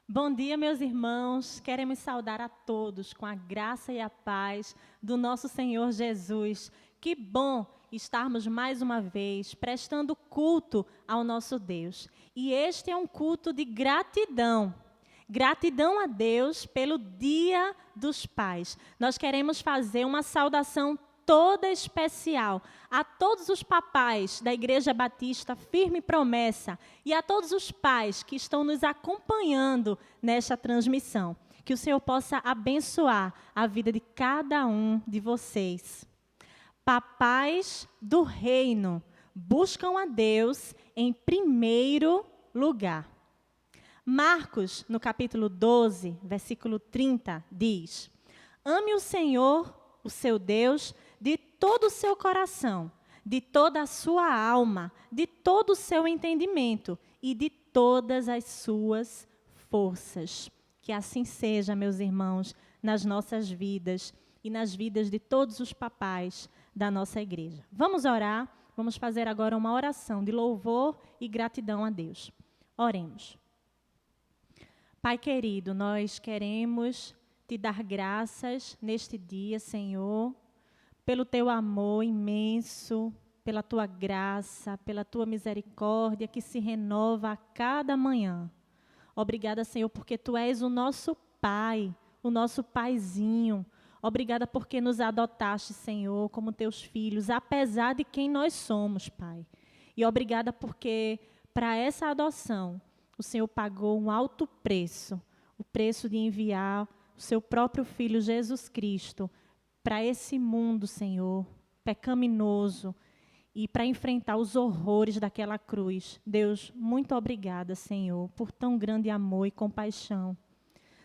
Bom dia, meus irmãos. Queremos saudar a todos com a graça e a paz do nosso Senhor Jesus. Que bom estarmos mais uma vez prestando culto ao nosso Deus. E este é um culto de gratidão. Gratidão a Deus pelo Dia dos Pais. Nós queremos fazer uma saudação toda especial a todos os papais da Igreja Batista Firme Promessa e a todos os pais que estão nos acompanhando nesta transmissão. Que o Senhor possa abençoar a vida de cada um de vocês. Papais do reino buscam a Deus em primeiro lugar. Marcos, no capítulo 12, versículo 30, diz: Ame o Senhor, o seu Deus, de todo o seu coração, de toda a sua alma, de todo o seu entendimento e de todas as suas forças. Que assim seja, meus irmãos, nas nossas vidas e nas vidas de todos os papais da nossa igreja. Vamos orar, vamos fazer agora uma oração de louvor e gratidão a Deus. Oremos. Pai querido, nós queremos te dar graças neste dia, Senhor, pelo teu amor imenso, pela tua graça, pela tua misericórdia que se renova a cada manhã. Obrigada, Senhor, porque tu és o nosso Pai, o nosso paizinho. Obrigada porque nos adotaste, Senhor, como teus filhos, apesar de quem nós somos, Pai. E obrigada porque para essa adoção o Senhor pagou um alto preço, o preço de enviar o seu próprio Filho Jesus Cristo para esse mundo, Senhor, pecaminoso, e para enfrentar os horrores daquela cruz. Deus, muito obrigada, Senhor, por tão grande amor e compaixão.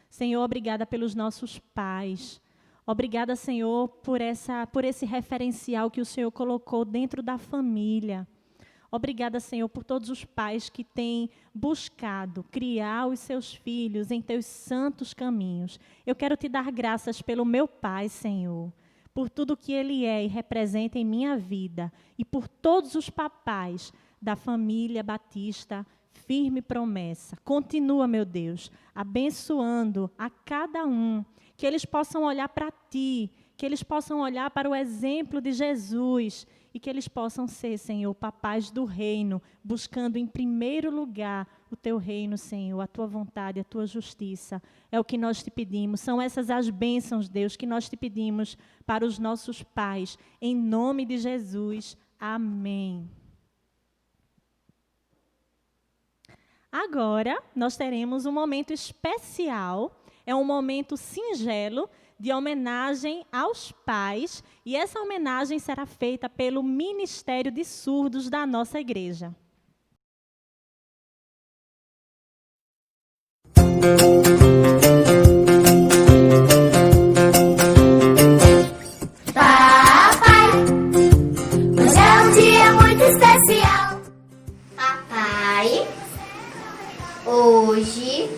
Senhor, obrigada pelos nossos pais. Obrigada, Senhor, por esse referencial que o Senhor colocou dentro da família. Obrigada, Senhor, por todos os pais que têm buscado criar os seus filhos em teus santos caminhos. Eu quero te dar graças pelo meu pai, Senhor, por tudo que ele é e representa em minha vida e por todos os papais da família Batista Firme Promessa. Continua, meu Deus, abençoando a cada um, que eles possam olhar para ti, que eles possam olhar para o exemplo de Jesus e que eles possam ser, Senhor, papais do reino, buscando em primeiro lugar o teu reino, Senhor, a tua vontade, a tua justiça. É o que nós te pedimos. São essas as bênçãos, Deus, que nós te pedimos para os nossos pais. Em nome de Jesus. Amém. Agora, nós teremos um momento especial. É um momento singelo de homenagem aos pais, e essa homenagem será feita pelo Ministério de Surdos da nossa igreja. Papai, hoje é um dia muito especial. Papai, hoje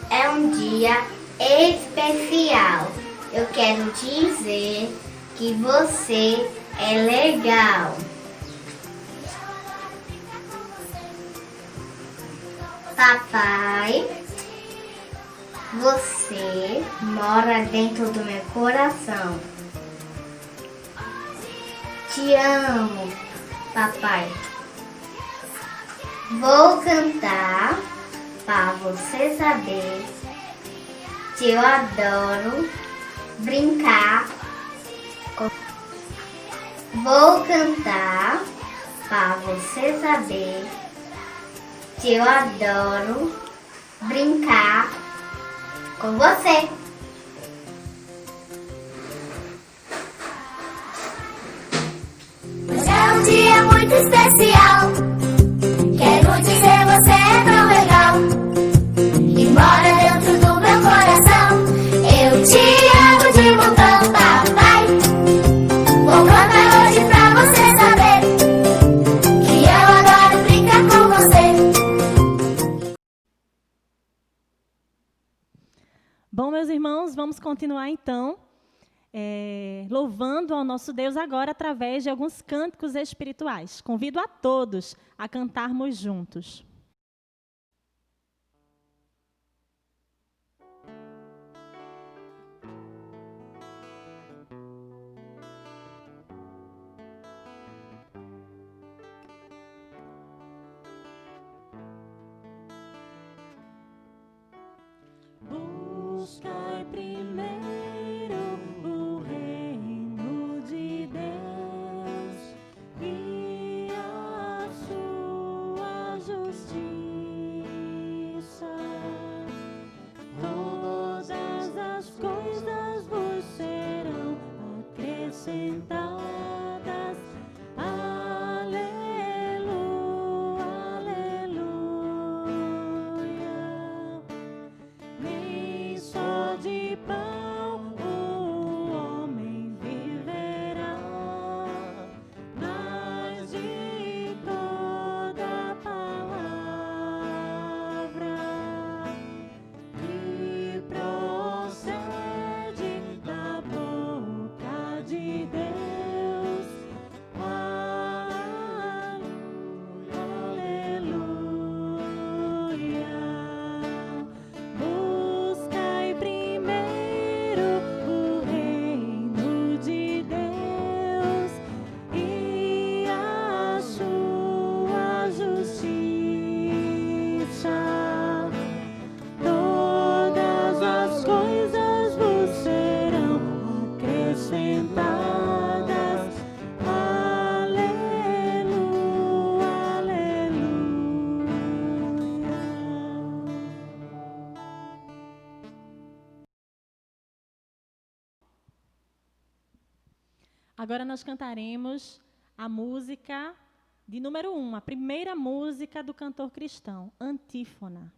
é um dia especial. Eu quero dizer que você é legal. Papai, você mora dentro do meu coração. Te amo, papai. Vou cantar para você saber que eu adoro brincar. Vou cantar para você saber que eu adoro brincar com você. Hoje é um dia muito especial. Quero dizer, você é tão legal e mora dentro do meu coração. Eu te amo de montão, papai. Vou cantar hoje pra você saber que eu adoro brincar com você. Bom, meus irmãos, vamos continuar então, louvando ao nosso Deus agora através de alguns cânticos espirituais. Convido a todos a cantarmos juntos. Agora nós cantaremos a música de número 1, a primeira música do cantor cristão, Antífona.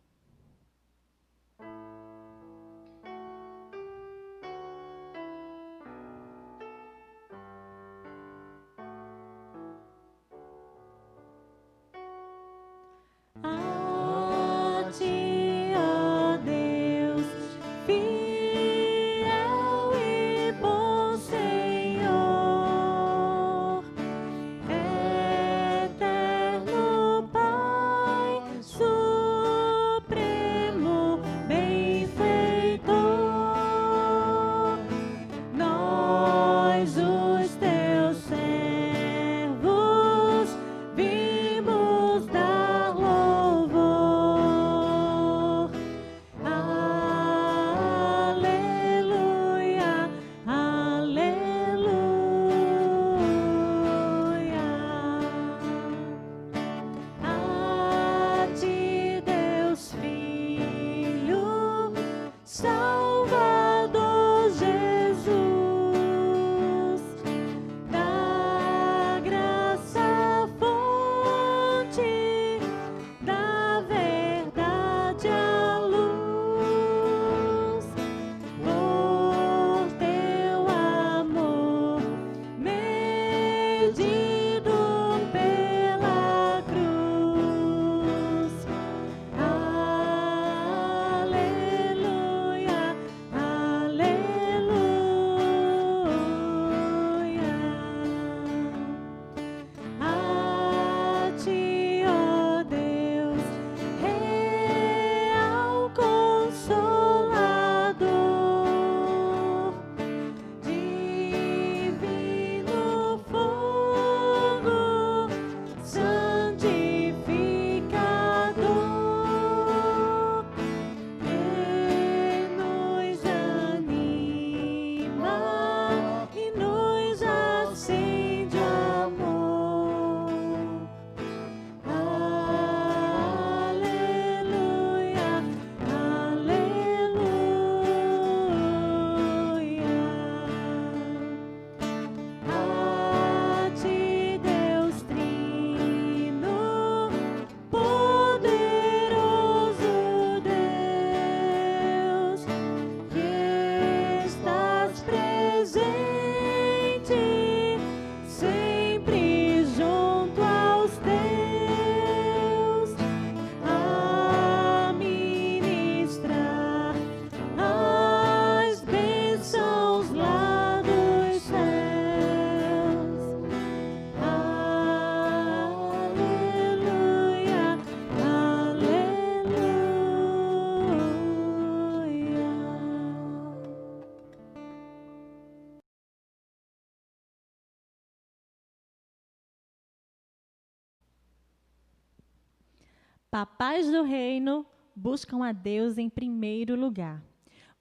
Papais do reino buscam a Deus em primeiro lugar.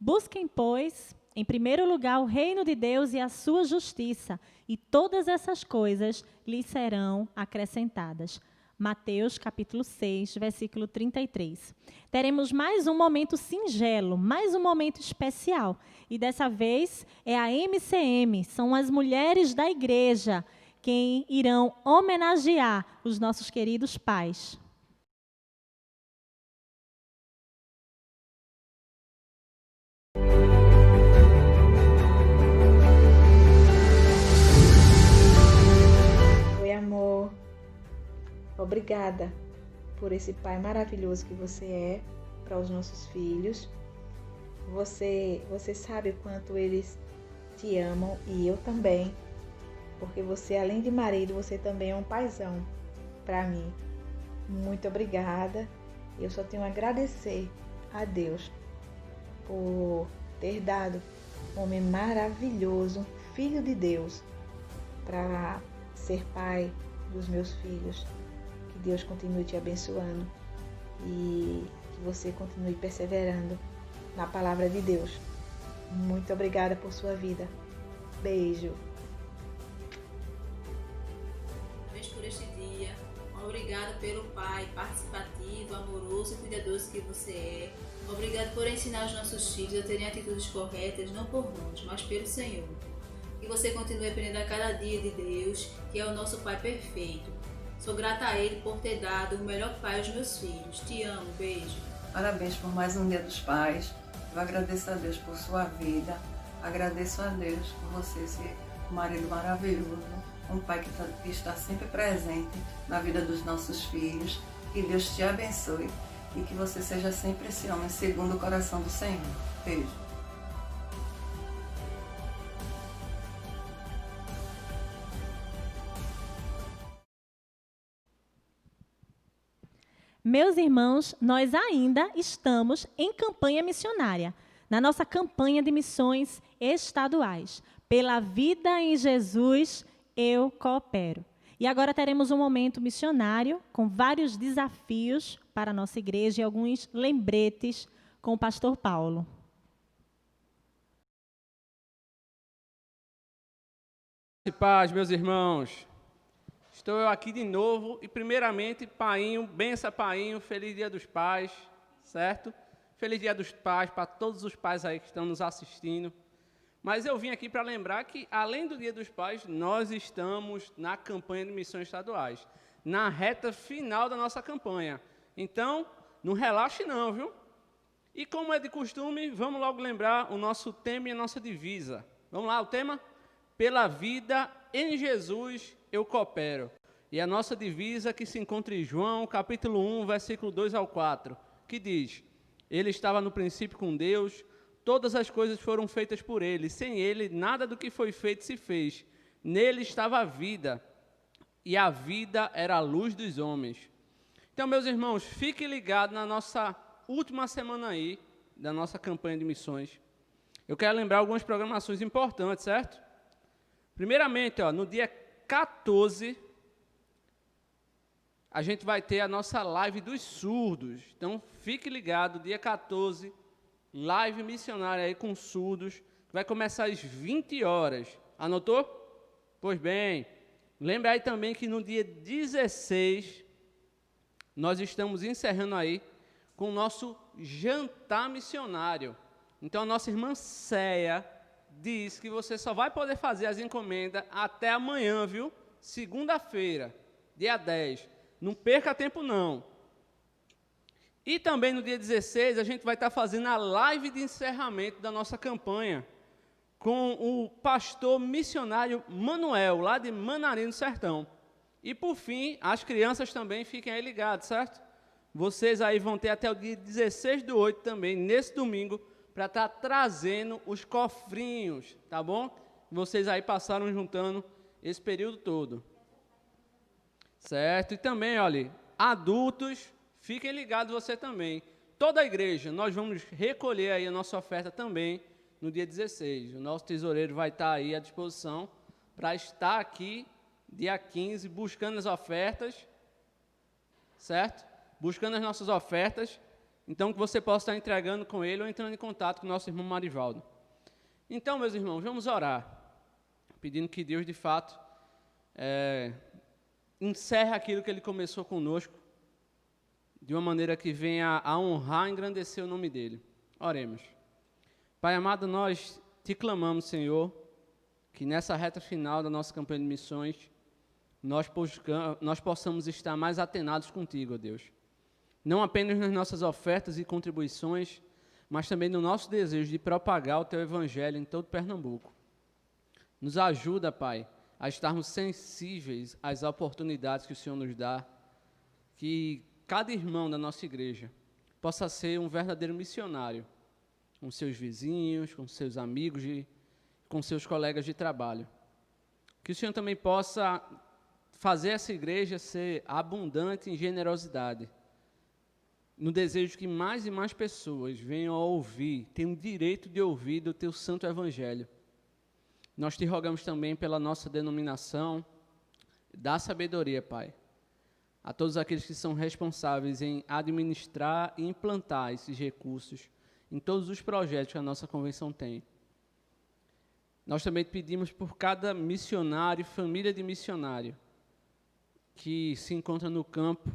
Busquem, pois, em primeiro lugar o reino de Deus e a sua justiça, e todas essas coisas lhes serão acrescentadas. Mateus, capítulo 6, versículo 33. Teremos mais um momento singelo, mais um momento especial. E dessa vez é a MCM, são as mulheres da igreja quem irão homenagear os nossos queridos pais. Oi, amor. Obrigada por esse pai maravilhoso que você é para os nossos filhos. Você sabe o quanto eles te amam e eu também, porque você, além de marido, você também é um paizão para mim. Muito obrigada. Eu só tenho a agradecer a Deus por ter dado um homem maravilhoso, filho de Deus, para ser pai dos meus filhos. Que Deus continue te abençoando e que você continue perseverando na palavra de Deus. Muito obrigada por sua vida. Beijo. Parabéns por este dia. Obrigada pelo pai participativo, amoroso e cuidadoso que você é. Obrigado por ensinar os nossos filhos a terem atitudes corretas, não por nós, mas pelo Senhor. Que você continue aprendendo a cada dia de Deus, que é o nosso Pai perfeito. Sou grata a Ele por ter dado o melhor pai aos meus filhos. Te amo, beijo. Parabéns por mais um Dia dos Pais. Eu agradeço a Deus por sua vida. Agradeço a Deus por você ser um marido maravilhoso, um pai que está sempre presente na vida dos nossos filhos. Que Deus te abençoe e que você seja sempre esse homem segundo o coração do Senhor. Beijo. Meus irmãos, nós ainda estamos em campanha missionária, na nossa campanha de missões estaduais. Pela vida em Jesus, eu coopero. E agora teremos um momento missionário com vários desafios para a nossa igreja e alguns lembretes com o pastor Paulo. Paz, meus irmãos. Estou eu aqui de novo e, primeiramente, painho, benção painho, feliz Dia dos Pais, certo? Feliz Dia dos Pais para todos os pais aí que estão nos assistindo. Mas eu vim aqui para lembrar que, além do Dia dos Pais, nós estamos na campanha de missões estaduais, na reta final da nossa campanha. Então, não relaxe não, viu? E como é de costume, vamos logo lembrar o nosso tema e a nossa divisa. Vamos lá, o tema? Pela vida em Jesus eu coopero. E a nossa divisa que se encontra em João, capítulo 1, versículo 2 ao 4, que diz: Ele estava no princípio com Deus, todas as coisas foram feitas por Ele, sem Ele nada do que foi feito se fez. Nele estava a vida, e a vida era a luz dos homens. Então, meus irmãos, fiquem ligados na nossa última semana aí, da nossa campanha de missões. Eu quero lembrar algumas programações importantes, certo? Primeiramente, no dia 14, a gente vai ter a nossa live dos surdos. Então, fique ligado, dia 14, live missionária aí com surdos, que vai começar às 20 horas. Anotou? Pois bem, lembre aí também que no dia 16, nós estamos encerrando aí com o nosso jantar missionário. Então, a nossa irmã Céia diz que você só vai poder fazer as encomendas até amanhã, viu? Segunda-feira, dia 10. Não perca tempo, não. E também no dia 16, a gente vai estar fazendo a live de encerramento da nossa campanha com o pastor missionário Manuel, lá de Manarim do Sertão. E, por fim, as crianças também fiquem aí ligadas, certo? Vocês aí vão ter até o dia 16/8 também, nesse domingo, para estar trazendo os cofrinhos, tá bom? Vocês aí passaram juntando esse período todo. Certo? E também, olha, adultos, fiquem ligados você também. Toda a igreja, nós vamos recolher aí a nossa oferta também no dia 16. O nosso tesoureiro vai estar aí à disposição para estar aqui dia 15 buscando as ofertas, certo? Buscando as nossas ofertas. Então, que você possa estar entregando com ele ou entrando em contato com o nosso irmão Marivaldo. Então, meus irmãos, vamos orar, pedindo que Deus, de fato, encerre aquilo que Ele começou conosco, de uma maneira que venha a honrar e engrandecer o nome dEle. Oremos. Pai amado, nós te clamamos, Senhor, que nessa reta final da nossa campanha de missões, nós possamos estar mais atenados contigo, ó Deus. Não apenas nas nossas ofertas e contribuições, mas também no nosso desejo de propagar o Teu Evangelho em todo Pernambuco. Nos ajuda, Pai, a estarmos sensíveis às oportunidades que o Senhor nos dá, que cada irmão da nossa igreja possa ser um verdadeiro missionário, com seus vizinhos, com seus amigos, com seus colegas de trabalho. Que o Senhor também possa fazer essa igreja ser abundante em generosidade, no desejo que mais e mais pessoas venham a ouvir, tenham o direito de ouvir do Teu Santo Evangelho. Nós te rogamos também pela nossa denominação, dá sabedoria, Pai, a todos aqueles que são responsáveis em administrar e implantar esses recursos em todos os projetos que a nossa convenção tem. Nós também pedimos por cada missionário, família de missionário, que se encontra no campo,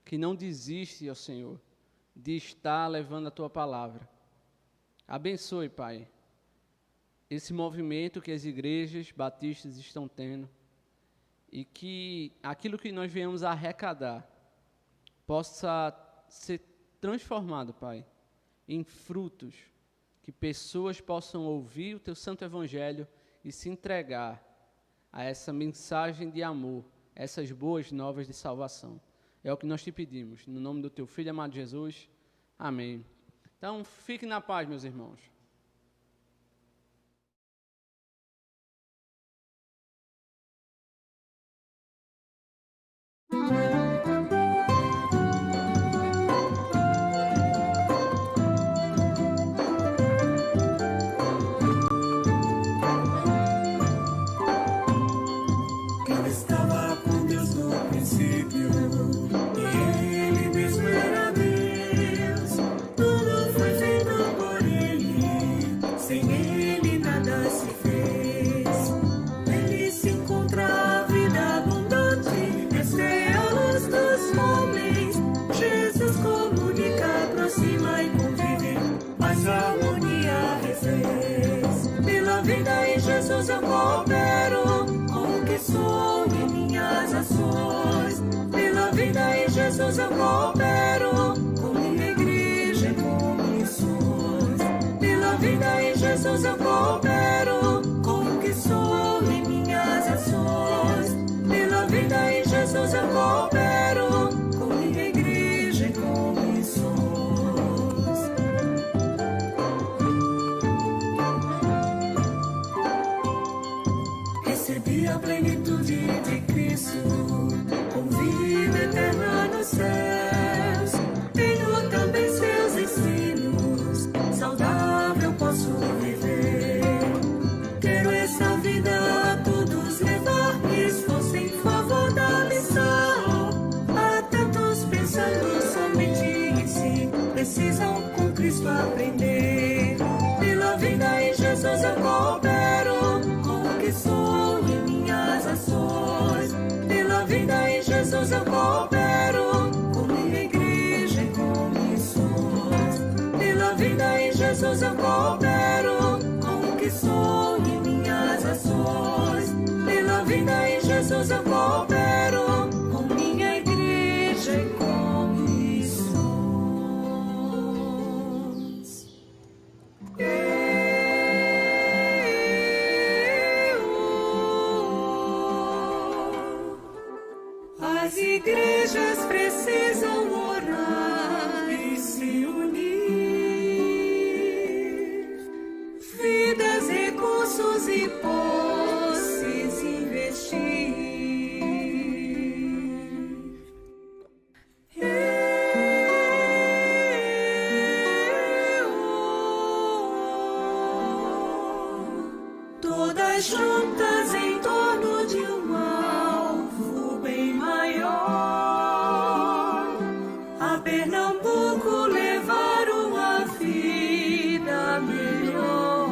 que não desiste, ó Senhor, de estar levando a Tua palavra. Abençoe, Pai, esse movimento que as igrejas batistas estão tendo e que aquilo que nós viemos a arrecadar possa ser transformado, Pai, em frutos, que pessoas possam ouvir o Teu Santo Evangelho e se entregar a essa mensagem de amor, essas boas novas de salvação. É o que nós te pedimos, no nome do Teu Filho amado Jesus. Amém. Então, fique na paz, meus irmãos. Ele estava com Deus no princípio, e Ele mesmo era Deus. Tudo foi feito por Ele, sem Ele nada se fez. Nele se encontra a vida abundante, esta é a luz dos homens. Jesus comunica, aproxima e convive, mas a harmonia refez. Pela vida em Jesus eu coopero, com o que sou e minhas ações. Pela vida em Jesus eu coopero, com minha igreja e com missões. Pela vida em Jesus eu coopero, com o que sou e minhas ações. Pela vida em Jesus eu coopero, com minha igreja e com missões. Recebi a plenitude de Cristo, com vida eterna nos céus. Tenho também seus ensinos, saudável posso viver. Quero essa vida a todos levar, esforço em favor da missão. Há tantos pensando somente em si, precisam com Cristo aprender. Pela vida em Jesus eu coopero, com o que sou e minhas ações. Pela vida em Jesus eu coopero, com minha igreja e com missões. Pela vida em Jesus eu coopero, com o que sou e minhas ações. Pela vida em Jesus eu coopero, com minha igreja e com missões. As igrejas precisam orar e se unir. Vidas, recursos e posses investir. Todas juntas em torno de um alvo bem maior. A Pernambuco levar uma vida melhor.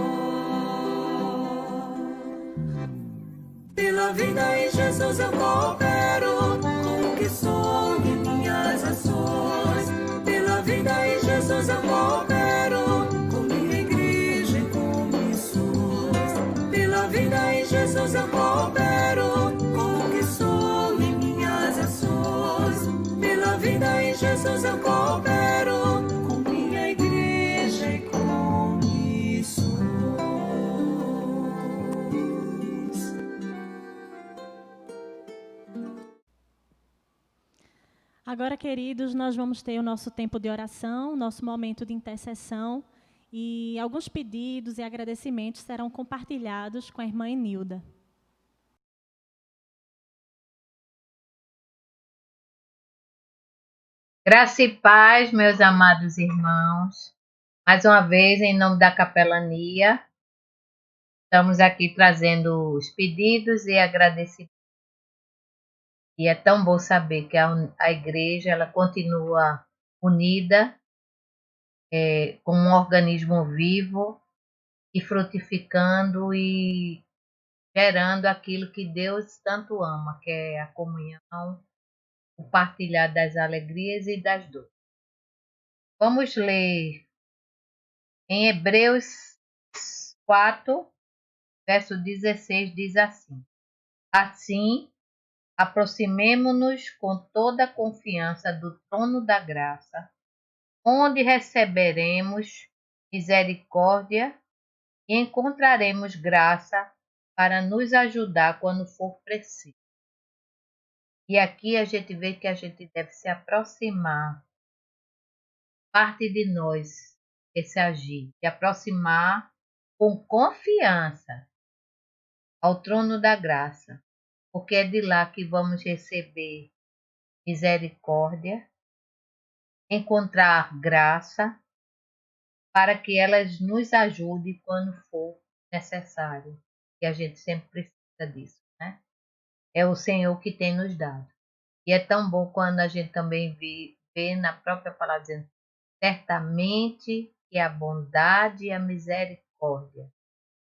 Pela vida em Jesus eu coopero, com o que sou e minhas ações. Pela vida em Jesus eu coopero, com minha igreja e com missões. Pela vida em Jesus eu coopero, com o que sou e minhas ações. Pela vida em Jesus eu coopero, com minha igreja e com missões. Agora, queridos, nós vamos ter o nosso tempo de oração, nosso momento de intercessão, e alguns pedidos e agradecimentos serão compartilhados com a irmã Enilda. Graça e paz, meus amados irmãos. Mais uma vez, em nome da capelania, estamos aqui trazendo os pedidos e agradecimentos. E é tão bom saber que a igreja ela continua unida, como um organismo vivo e frutificando e gerando aquilo que Deus tanto ama, que é a comunhão, o partilhar das alegrias e das dores. Vamos ler em Hebreus 4, verso 16 diz assim: Assim, aproximemo-nos com toda a confiança do trono da graça, onde receberemos misericórdia e encontraremos graça para nos ajudar quando for preciso. E aqui a gente vê que a gente deve se aproximar, parte de nós, esse agir, se aproximar com confiança ao trono da graça, porque é de lá que vamos receber misericórdia, encontrar graça, para que elas nos ajudem quando for necessário. E a gente sempre precisa disso, né? É o Senhor que tem nos dado. E é tão bom quando a gente também vê na própria palavra dizendo, certamente que a bondade e a misericórdia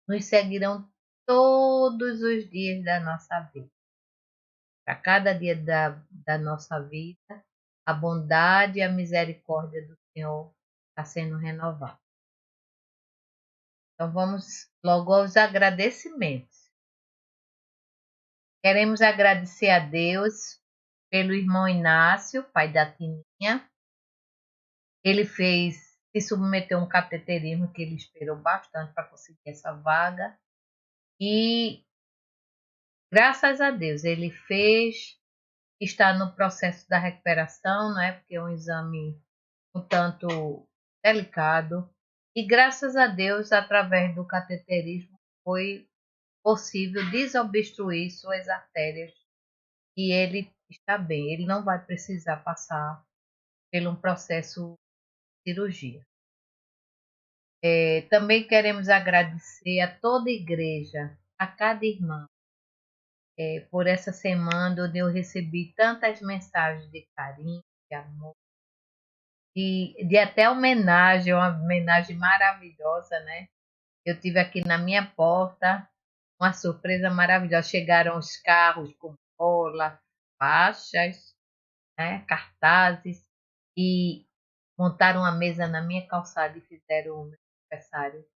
nos seguirão todos os dias da nossa vida. Para cada dia da nossa vida, a bondade e a misericórdia do Senhor está sendo renovada. Então vamos logo aos agradecimentos. Queremos agradecer a Deus pelo irmão Inácio, pai da Tininha. Ele se submeteu a um cateterismo que ele esperou bastante para conseguir essa vaga. E graças a Deus ele está no processo da recuperação, né? Porque é um exame um tanto delicado. E graças a Deus, através do cateterismo, foi possível desobstruir suas artérias e ele está bem. Ele não vai precisar passar por um processo de cirurgia. Também queremos agradecer a toda a igreja, a cada irmã, por essa semana onde eu recebi tantas mensagens de carinho, de amor, de até homenagem, uma homenagem maravilhosa, né? Eu tive aqui na minha porta uma surpresa maravilhosa. Chegaram os carros com bola, faixas, né, cartazes e montaram uma mesa na minha calçada e fizeram o meu aniversário.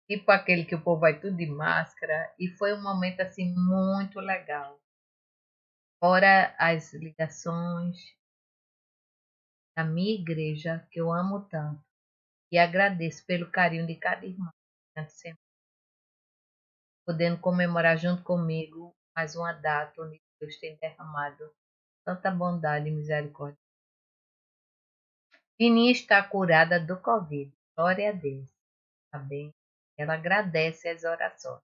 Tipo aquele que o povo vai tudo de máscara. E foi um momento assim muito legal. Fora as ligações da minha igreja, que eu amo tanto. E agradeço pelo carinho de cada irmão, podendo comemorar junto comigo mais uma data onde Deus tem derramado tanta bondade e misericórdia. Tininha está curada do Covid. Glória a Deus. Tá bem? Ela agradece as orações.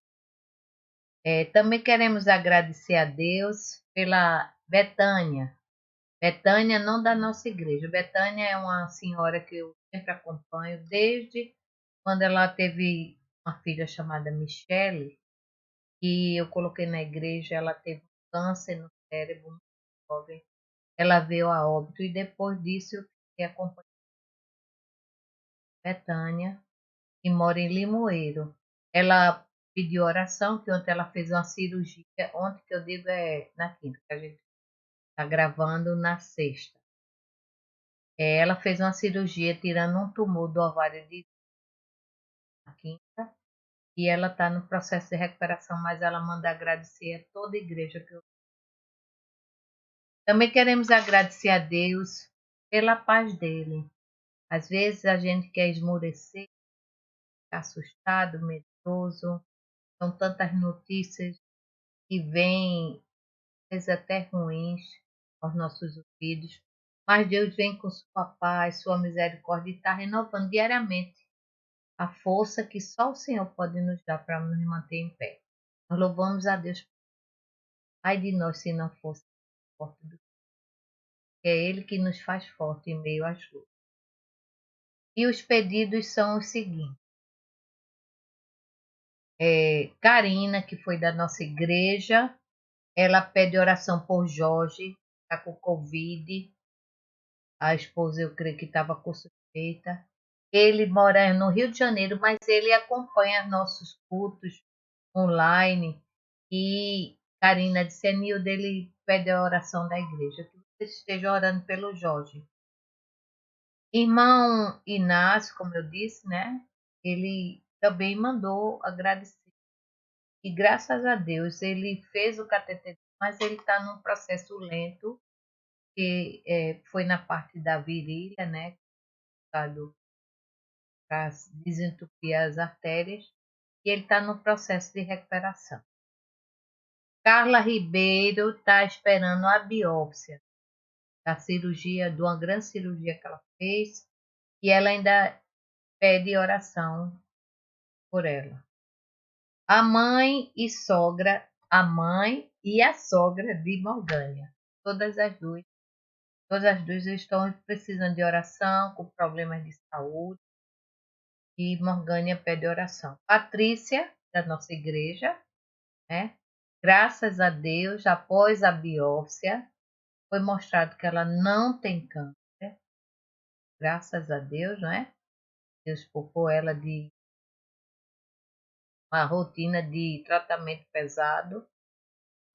Também queremos agradecer a Deus pela Betânia. Betânia não da nossa igreja. Betânia é uma senhora que eu sempre acompanho desde quando ela teve uma filha chamada Michele, e eu coloquei na igreja. Ela teve câncer no cérebro, muito jovem. Ela veio a óbito e depois disso eu fiquei acompanhando Betânia, que mora em Limoeiro. Ela pediu oração, que ontem ela fez uma cirurgia, ontem que eu digo é na quinta, que a gente está gravando na sexta. Ela fez uma cirurgia tirando um tumor do ovário na quinta, e ela está no processo de recuperação, mas ela manda agradecer a toda a igreja que eu... Também queremos agradecer a Deus pela paz dele. Às vezes a gente quer esmorecer, ficar assustado, medroso. São tantas notícias que vêm, às vezes até ruins, aos nossos ouvidos. Mas Deus vem com sua paz, sua misericórdia e está renovando diariamente a força que só o Senhor pode nos dar para nos manter em pé. Nós louvamos a Deus. Ai de nós se não fosse forte do Senhor. É Ele que nos faz forte em meio às lutas. E os pedidos são os seguintes. Karina, que foi da nossa igreja, ela pede oração por Jorge, está com Covid. A esposa, eu creio que estava com suspeita. Ele mora no Rio de Janeiro, mas ele acompanha nossos cultos online. E Karina disse, Nilda, ele pede a oração da igreja, que você esteja orando pelo Jorge. Irmão Inácio, como eu disse, né? Ele também mandou agradecer. E graças a Deus ele fez o cateterismo, mas ele está num processo lento, que foi na parte da virilha, né? Para desentupir as artérias, e ele está no processo de recuperação. Carla Ribeiro está esperando a biópsia da cirurgia, de uma grande cirurgia que ela fez, e ela ainda pede oração por ela. A mãe e a sogra de Morgânia, todas as duas estão precisando de oração, com problemas de saúde, e Morgânia pede oração. Patrícia, da nossa igreja, né? Graças a Deus, após a biópsia, foi mostrado que ela não tem câncer. Graças a Deus, não é? Deus poupou ela de uma rotina de tratamento pesado,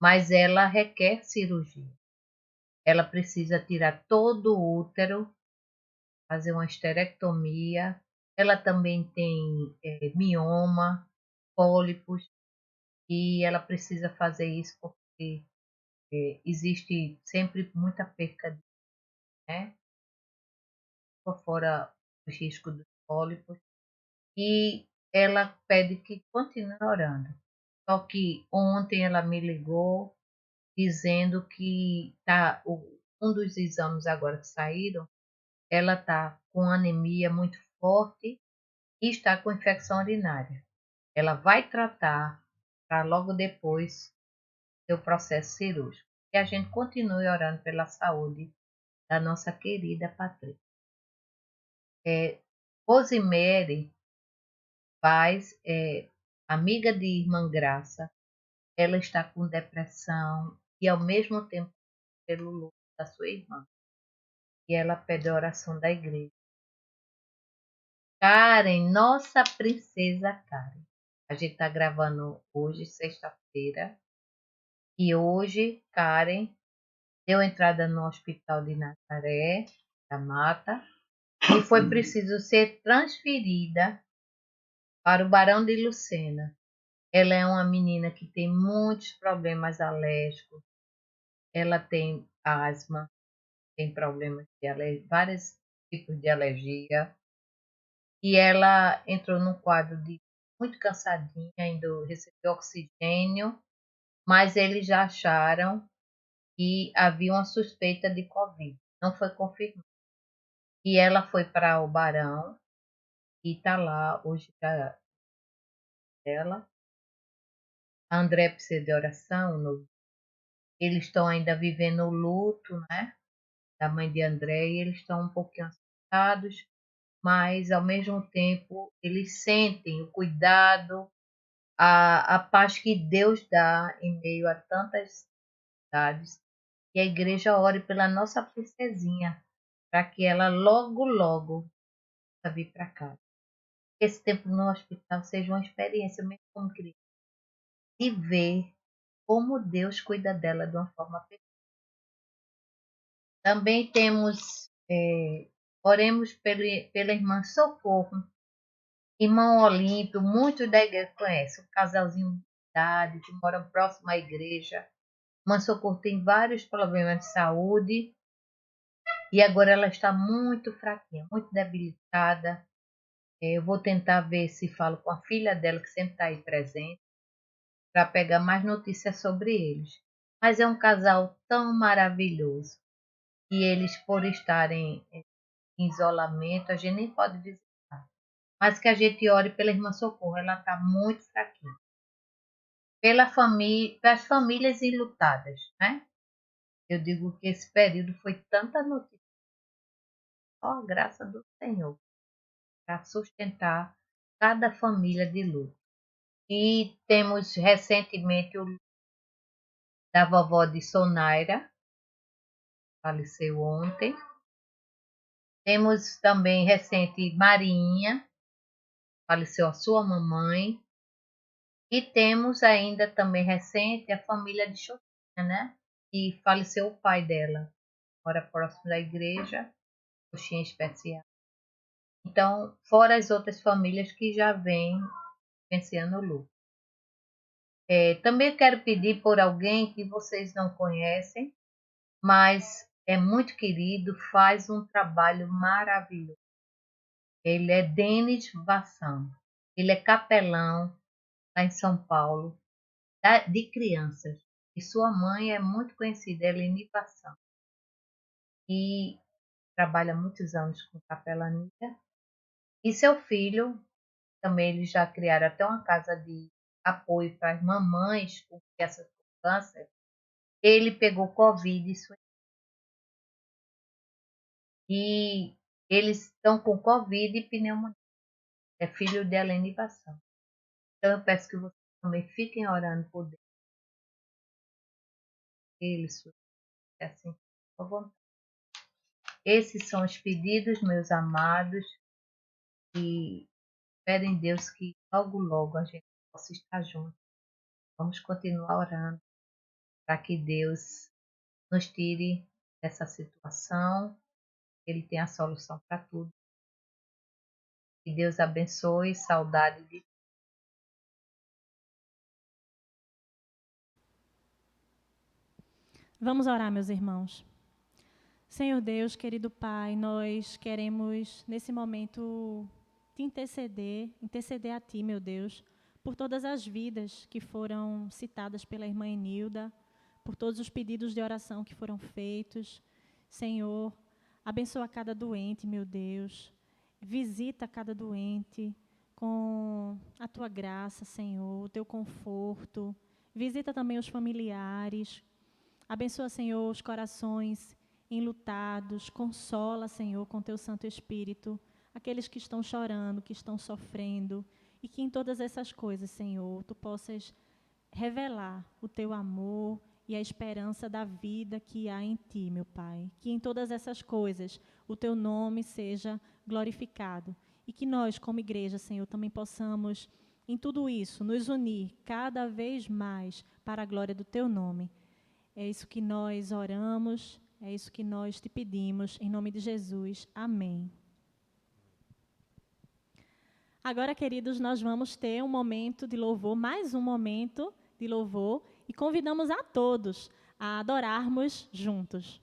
mas ela requer cirurgia. Ela precisa tirar todo o útero, fazer uma esterectomia. Ela também tem mioma, pólipos, e ela precisa fazer isso porque existe sempre muita perca, né? Por fora o risco dos pólipos. E ela pede que continue orando. Só que ontem ela me ligou dizendo que um dos exames agora que saíram, ela está com anemia muito forte e está com infecção urinária. Ela vai tratar para logo depois ter o processo cirúrgico. Que a gente continue orando pela saúde da nossa querida Patrícia. Rosemary Paz, amiga de Irmã Graça, ela está com depressão e ao mesmo tempo pelo luto da sua irmã. E ela pede a oração da igreja. Karen, nossa princesa Karen. A gente está gravando hoje, sexta-feira. E hoje, Karen deu entrada no hospital de Nazaré, da Mata, e foi preciso ser transferida para o Barão de Lucena. Ela é uma menina que tem muitos problemas alérgicos. Ela tem asma, tem problemas de vários tipos de alergia. E ela entrou num quadro de muito cansadinha, ainda recebeu oxigênio, mas eles já acharam que havia uma suspeita de Covid. Não foi confirmado. E ela foi para o Barão e está lá hoje para ela. A André precisa de oração. Eles estão ainda vivendo o luto, né, da mãe de André, e eles estão um pouquinho assustados, mas ao mesmo tempo eles sentem o cuidado, a paz que Deus dá em meio a tantas dificuldades. E a igreja ore pela nossa princesinha, para que ela logo, logo possa vir para casa. Que esse tempo no hospital seja uma experiência, mesmo como criança, de ver como Deus cuida dela de uma forma perfeita. Também temos, oremos pela irmã Socorro, irmão Olímpio, muitos da igreja conhecem, um casalzinho de idade que mora próximo à igreja. Irmã Socorro tem vários problemas de saúde e agora ela está muito fraquinha, muito debilitada. Eu vou tentar ver se falo com a filha dela, que sempre está aí presente, para pegar mais notícias sobre eles. Mas é um casal tão maravilhoso. E eles, por estarem em isolamento, a gente nem pode visitar. Mas que a gente ore pela irmã Socorro, ela está muito fraquinha. Pelas famílias enlutadas, né? Eu digo que esse período foi tanta notícia. Só a graça do Senhor para sustentar cada família de luto. E temos recentemente o da vovó de Sonaira, faleceu ontem. Temos também recente Marinha, faleceu a sua mamãe. E temos ainda também recente a família de Xoxinha, né? E faleceu o pai dela, mora próximo da igreja, Xoxinha especial. Então, fora as outras famílias que já vêm vivenciando o luto. Também quero pedir por alguém que vocês não conhecem, mas é muito querido, faz um trabalho maravilhoso. Ele é Denis Vassam. Ele é capelão lá em São Paulo, de crianças. E sua mãe é muito conhecida, Eleni Vassam. E trabalha há muitos anos com capelania. E seu filho, também eles já criaram até uma casa de apoio para as mamães com crianças com câncer. Ele pegou Covid e eles estão com Covid e pneumonia. É filho de Eleni Vassam. Então eu peço que vocês também fiquem orando por eles, assim, por vontade. Esses são os pedidos, meus amados, e espero em Deus que logo, logo a gente possa estar junto. Vamos continuar orando para que Deus nos tire dessa situação. Ele tem a solução para tudo. Que Deus abençoe, saudade de Vamos orar, meus irmãos. Senhor Deus, querido Pai, nós queremos nesse momento te interceder a Ti, meu Deus, por todas as vidas que foram citadas pela irmã Enilda, por todos os pedidos de oração que foram feitos. Senhor, abençoa cada doente, meu Deus. Visita cada doente com a Tua graça, Senhor, o Teu conforto. Visita também os familiares. Abençoa, Senhor, os corações enlutados. Consola, Senhor, com Teu Santo Espírito, aqueles que estão chorando, que estão sofrendo. E que em todas essas coisas, Senhor, Tu possas revelar o Teu amor e a esperança da vida que há em Ti, meu Pai. Que em todas essas coisas o Teu nome seja glorificado. E que nós, como igreja, Senhor, também possamos, em tudo isso, nos unir cada vez mais para a glória do Teu nome. É isso que nós oramos, é isso que nós te pedimos, em nome de Jesus. Amém. Agora, queridos, nós vamos ter um momento de louvor, mais um momento de louvor, e convidamos a todos a adorarmos juntos.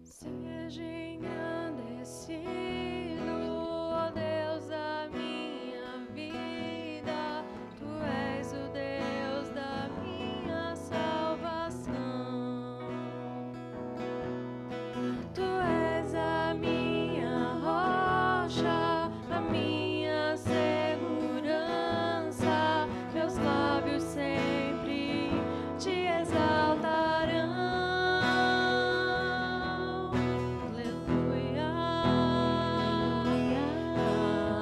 Seja engrandecido, ó Deus da minha vida, Tu és o Deus da minha salvação. Tu és a minha rocha, a minha segurança, meus lábios sempre te exaltarão. Aleluia,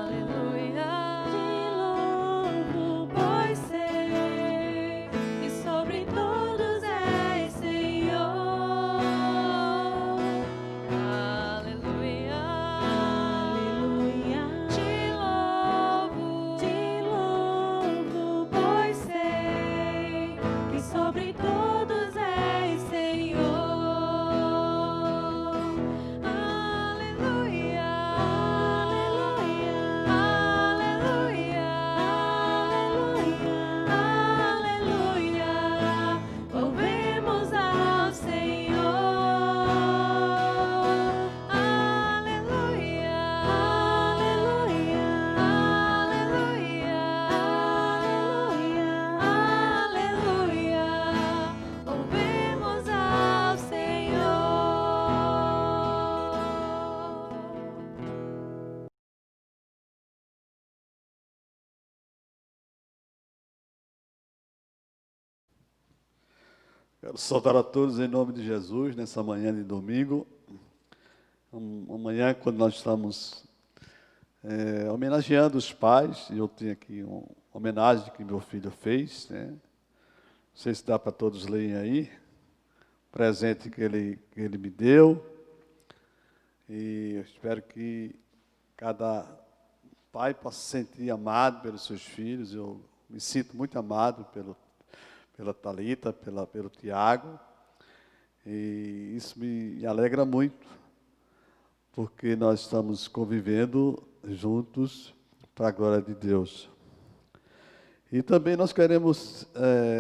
aleluia, te louvo, pois sei que sobre todos és Senhor. Aleluia, aleluia, te louvo, pois sei que sobre todos és Senhor. Aleluia, aleluia, aleluia, aleluia, louvemos ao Senhor. Aleluia, aleluia, aleluia, aleluia, louvemos ao Senhor. Quero saudar a todos em nome de Jesus, nessa manhã de domingo. Amanhã, quando nós estamos homenageando os pais. Eu tenho aqui uma homenagem que meu filho fez, né? Não sei se dá para todos lerem aí, o presente que ele me deu. E eu espero que cada pai possa se sentir amado pelos seus filhos. Eu me sinto muito amado pela Thalita, pelo Tiago. E isso me alegra muito, porque nós estamos convivendo juntos para a glória de Deus. E também nós queremos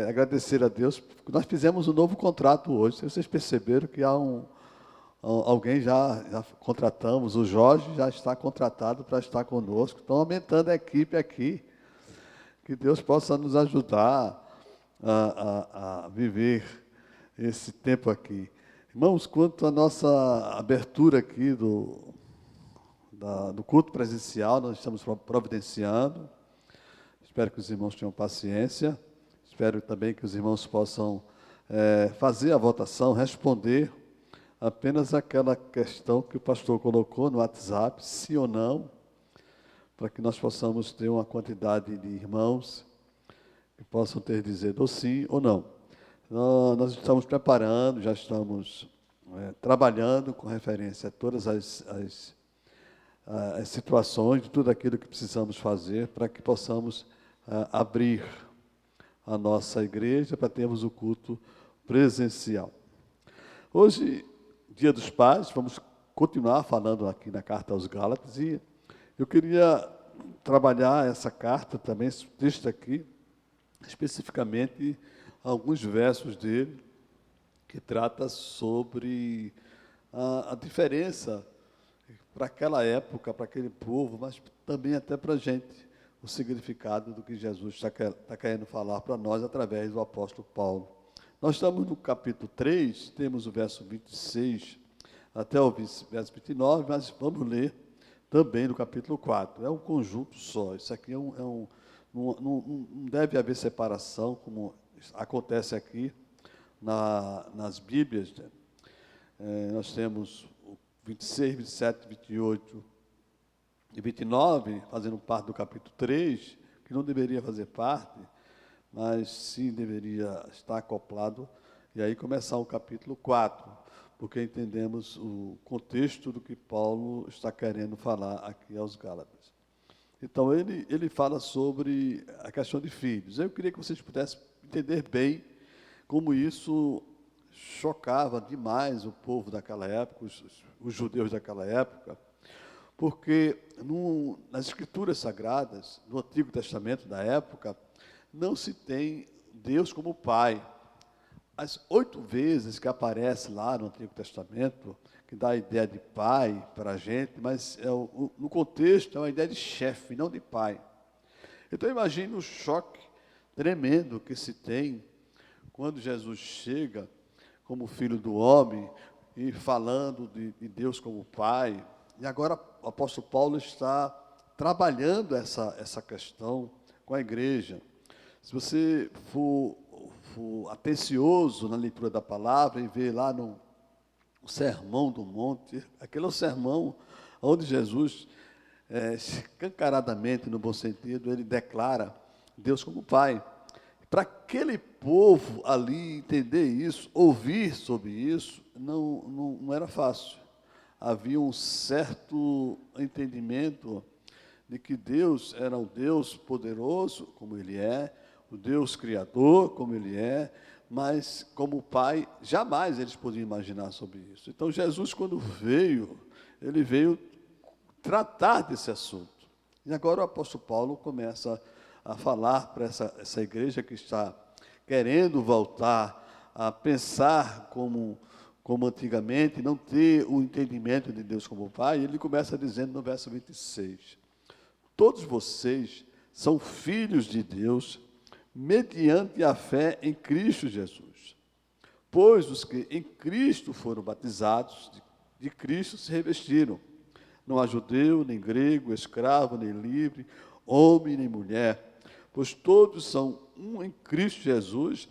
agradecer a Deus, porque nós fizemos um novo contrato hoje. Vocês perceberam que há alguém já contratamos, o Jorge já está contratado para estar conosco. Estão aumentando a equipe aqui. Que Deus possa nos ajudar a viver esse tempo aqui. Irmãos, quanto à nossa abertura aqui do culto presencial, nós estamos providenciando. Espero que os irmãos tenham paciência. Espero também que os irmãos possam fazer a votação, responder apenas aquela questão que o pastor colocou no WhatsApp, sim ou não, para que nós possamos ter uma quantidade de irmãos que possam ter dizendo ou sim ou não. Nós estamos preparando, já estamos trabalhando com referência a todas as situações, de tudo aquilo que precisamos fazer para que possamos abrir a nossa igreja para termos o culto presencial. Hoje, Dia dos Pais, vamos continuar falando aqui na Carta aos Gálatas, e eu queria trabalhar essa carta também, esse texto aqui, especificamente alguns versos dele, que trata sobre a diferença para aquela época, para aquele povo, mas também até para a gente, o significado do que Jesus está querendo falar para nós através do apóstolo Paulo. Nós estamos no capítulo 3, temos o verso 26 até o verso 29, mas vamos ler também no capítulo 4. É um conjunto só. Isso aqui não deve haver separação, como acontece aqui nas Bíblias. Nós temos o 26, 27, 28 e 29, fazendo parte do capítulo 3, que não deveria fazer parte, mas sim deveria estar acoplado, e aí começar o capítulo 4, porque entendemos o contexto do que Paulo está querendo falar aqui aos Gálatas. Então, ele fala sobre a questão de filhos. Eu queria que vocês pudessem entender bem como isso chocava demais o povo daquela época, os judeus daquela época, porque nas Escrituras Sagradas, no Antigo Testamento da época, não se tem Deus como Pai. As 8 vezes que aparece lá no Antigo Testamento, que dá a ideia de pai para a gente, mas no contexto é uma ideia de chefe, não de pai. Então imagine o choque tremendo que se tem quando Jesus chega como Filho do Homem e falando de Deus como Pai. E agora o apóstolo Paulo está trabalhando essa questão com a igreja. Se você for atencioso na leitura da palavra e ver lá no Sermão do Monte, aquele é o sermão onde Jesus, escancaradamente, no bom sentido, ele declara Deus como Pai. Para aquele povo ali entender isso, ouvir sobre isso, não era fácil. Havia um certo entendimento de que Deus era um Deus poderoso, como Ele é, o Deus Criador, como Ele é, mas como Pai, jamais eles podiam imaginar sobre isso. Então, Jesus, quando veio, Ele veio tratar desse assunto. E agora o apóstolo Paulo começa a falar para essa igreja que está querendo voltar a pensar como antigamente, não ter o entendimento de Deus como Pai. Ele começa dizendo no verso 26, todos vocês são filhos de Deus, mediante a fé em Cristo Jesus. Pois os que em Cristo foram batizados, de Cristo se revestiram. Não há judeu, nem grego, escravo, nem livre, homem, nem mulher, pois todos são um em Cristo Jesus.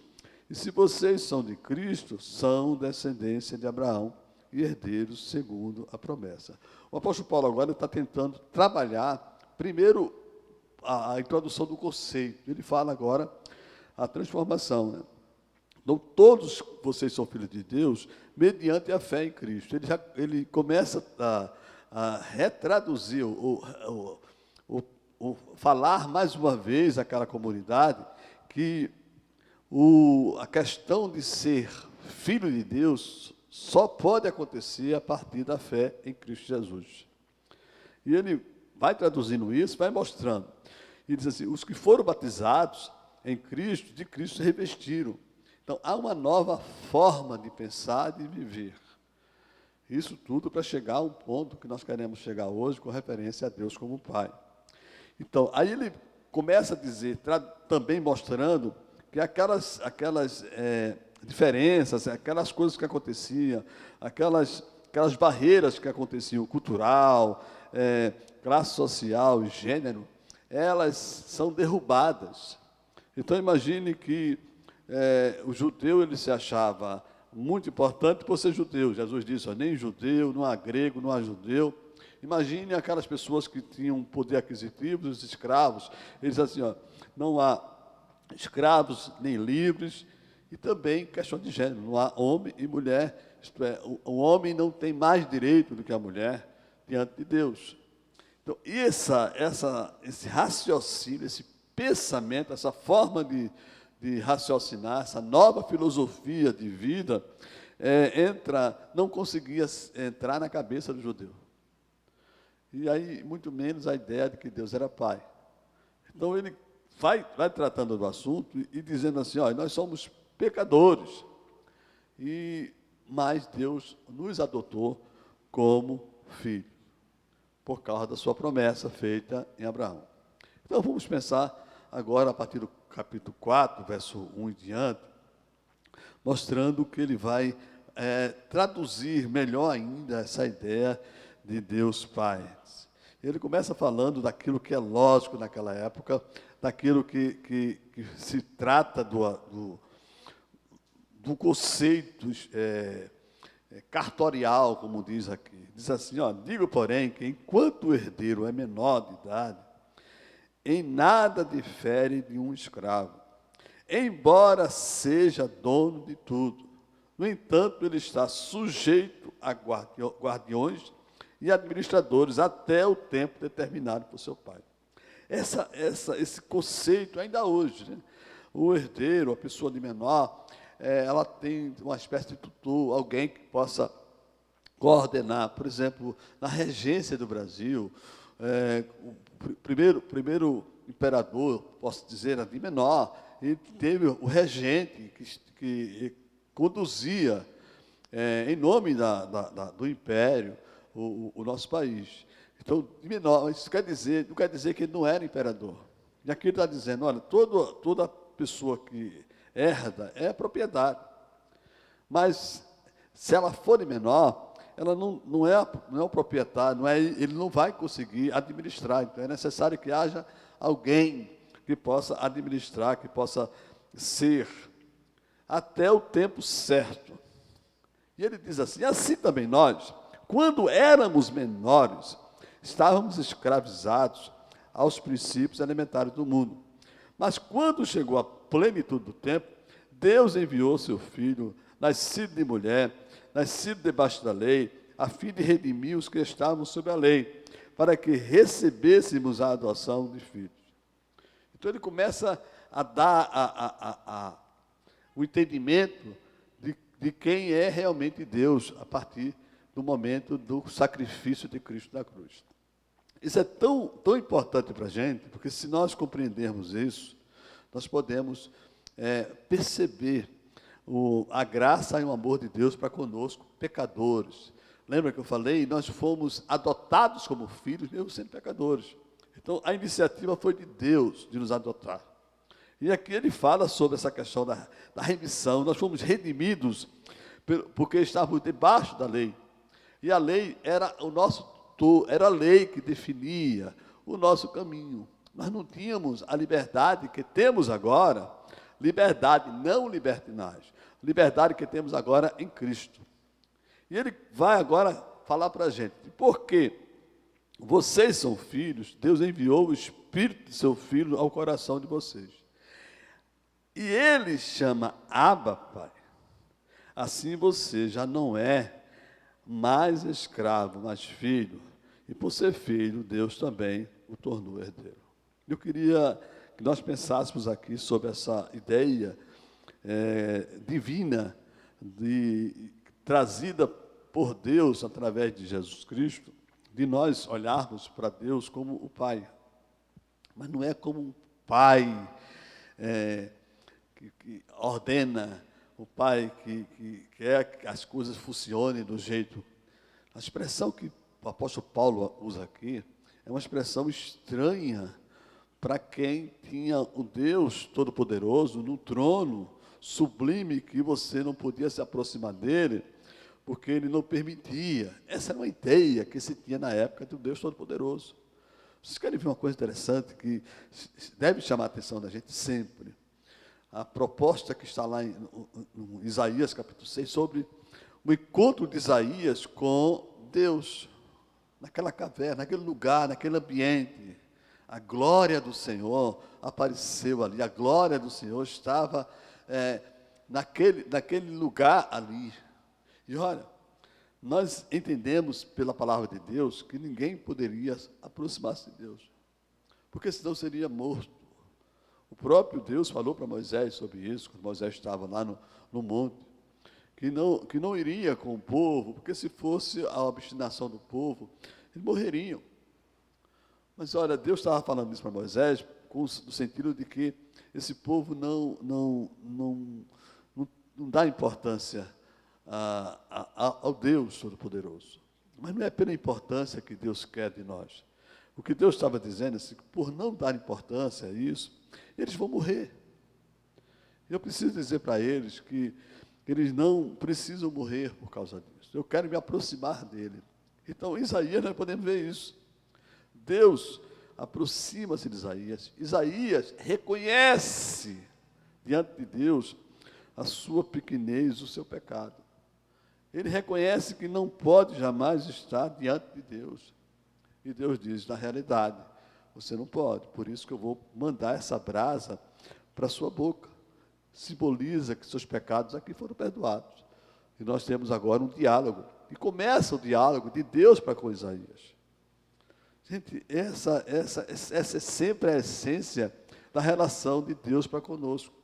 E se vocês são de Cristo, são descendência de Abraão, e herdeiros segundo a promessa. O apóstolo Paulo agora está tentando trabalhar, primeiro, a introdução do conceito. Ele fala agora a transformação, né? Então, todos vocês são filhos de Deus mediante a fé em Cristo. Ele começa a retraduzir, falar mais uma vez àquela comunidade que a questão de ser filho de Deus só pode acontecer a partir da fé em Cristo Jesus. E ele vai traduzindo isso, vai mostrando. E diz assim, os que foram batizados em Cristo, de Cristo se revestiram. Então, há uma nova forma de pensar e de viver. Isso tudo para chegar a um ponto que nós queremos chegar hoje com referência a Deus como Pai. Então, aí ele começa a dizer, também mostrando que aquelas diferenças, aquelas coisas que aconteciam, aquelas barreiras que aconteciam, cultural, classe social e gênero, elas são derrubadas. Então, imagine que o judeu ele se achava muito importante por ser judeu. Jesus disse, ó, nem judeu, não há grego, não há judeu. Imagine aquelas pessoas que tinham poder aquisitivo, os escravos. Eles assim, ó, não há escravos nem livres. E também questão de gênero, não há homem e mulher. Isto é, o homem não tem mais direito do que a mulher diante de Deus. Então, esse raciocínio, esse pensamento, essa forma de raciocinar, essa nova filosofia de vida, não conseguia entrar na cabeça do judeu. E aí, muito menos a ideia de que Deus era Pai. Então, ele vai tratando do assunto e dizendo assim, ó, nós somos pecadores, mas Deus nos adotou como filho, por causa da sua promessa feita em Abraão. Então, vamos pensar agora, a partir do capítulo 4, verso 1 em diante, mostrando que ele vai traduzir melhor ainda essa ideia de Deus Pai. Ele começa falando daquilo que é lógico naquela época, daquilo que se trata do conceito cartorial, como diz aqui. Diz assim, ó, digo, porém, que enquanto o herdeiro é menor de idade, em nada difere de um escravo, embora seja dono de tudo. No entanto, ele está sujeito a guardiões e administradores até o tempo determinado por seu pai. Esse conceito, ainda hoje, né? O herdeiro, a pessoa de menor, ela tem uma espécie de tutor, alguém que possa coordenar. Por exemplo, na regência do Brasil, o primeiro imperador, posso dizer, era de menor, ele teve o regente que conduzia, em nome do império, o nosso país. Então, de menor, isso não quer dizer que ele não era imperador. E aqui ele está dizendo, olha, toda pessoa que herda é propriedade. Mas, se ela for de menor, ela não é o proprietário, ele não vai conseguir administrar. Então, é necessário que haja alguém que possa administrar, que possa ser até o tempo certo. E ele diz assim também nós, quando éramos menores, estávamos escravizados aos princípios elementares do mundo. Mas quando chegou a plenitude do tempo, Deus enviou seu Filho, nascido de mulher, nascido debaixo da lei, a fim de redimir os que estavam sob a lei, para que recebêssemos a adoção de filhos. Então ele começa a dar o entendimento de quem é realmente Deus, a partir do momento do sacrifício de Cristo na cruz. Isso é tão importante para a gente, porque se nós compreendermos isso, nós podemos perceber a graça e o amor de Deus para conosco, pecadores. Lembra que eu falei? Nós fomos adotados como filhos, mesmo sendo pecadores. Então, a iniciativa foi de Deus de nos adotar. E aqui ele fala sobre essa questão da remissão. Nós fomos redimidos porque estávamos debaixo da lei. E a lei era era a lei que definia o nosso caminho. Nós não tínhamos a liberdade que temos agora, liberdade, não libertinagem, liberdade que temos agora em Cristo. E ele vai agora falar para a gente, porque vocês são filhos, Deus enviou o Espírito de seu Filho ao coração de vocês. E ele chama Abba, Pai. Assim você já não é mais escravo, mas filho. E por ser filho, Deus também o tornou herdeiro. Eu queria que nós pensássemos aqui sobre essa ideia divina, trazida por Deus através de Jesus Cristo, de nós olharmos para Deus como o Pai. Mas não é como um Pai que ordena, o Pai que quer que as coisas funcionem do jeito. A expressão que o apóstolo Paulo usa aqui é uma expressão estranha para quem tinha o Deus Todo-Poderoso no trono sublime, que você não podia se aproximar dele, porque ele não permitia. Essa era uma ideia que se tinha na época do Deus Todo-Poderoso. Vocês querem ver uma coisa interessante que deve chamar a atenção da gente sempre? A proposta que está lá em Isaías capítulo 6, sobre o encontro de Isaías com Deus, naquela caverna, naquele lugar, naquele ambiente. A glória do Senhor apareceu ali, a glória do Senhor estava naquele lugar ali. E olha, nós entendemos pela palavra de Deus que ninguém poderia aproximar-se de Deus, porque senão seria morto. O próprio Deus falou para Moisés sobre isso, quando Moisés estava lá no monte, que não iria com o povo, porque se fosse a obstinação do povo, eles morreriam. Mas olha, Deus estava falando isso para Moisés, no sentido de que esse povo não dá importância ao Deus Todo-Poderoso. Mas não é pela importância que Deus quer de nós. O que Deus estava dizendo é assim, que por não dar importância a isso, eles vão morrer. Eu preciso dizer para eles que eles não precisam morrer por causa disso. Eu quero me aproximar dele. Então, em Isaías, nós podemos ver isso. Deus aproxima-se de Isaías. Isaías reconhece diante de Deus a sua pequenez, o seu pecado. Ele reconhece que não pode jamais estar diante de Deus. E Deus diz, na realidade, você não pode, por isso que eu vou mandar essa brasa para a sua boca. Simboliza que seus pecados aqui foram perdoados. E nós temos agora um diálogo. E começa o diálogo de Deus para com Isaías. Gente, essa é sempre a essência da relação de Deus para conosco.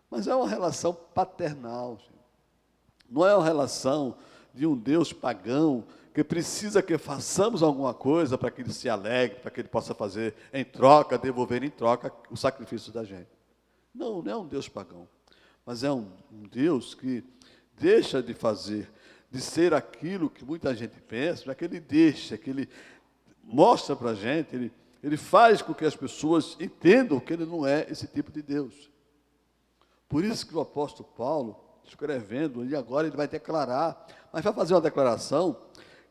Mas é uma relação paternal. Gente. Não é uma relação de um Deus pagão que precisa que façamos alguma coisa para que ele se alegre, para que ele possa fazer em troca, devolver em troca o sacrifício da gente. Não é um Deus pagão, mas é um Deus que deixa de fazer, de ser aquilo que muita gente pensa, mas que ele deixa, que ele mostra para a gente, ele faz com que as pessoas entendam que ele não é esse tipo de Deus. Por isso que o apóstolo Paulo, escrevendo, e agora ele vai declarar, mas vai fazer uma declaração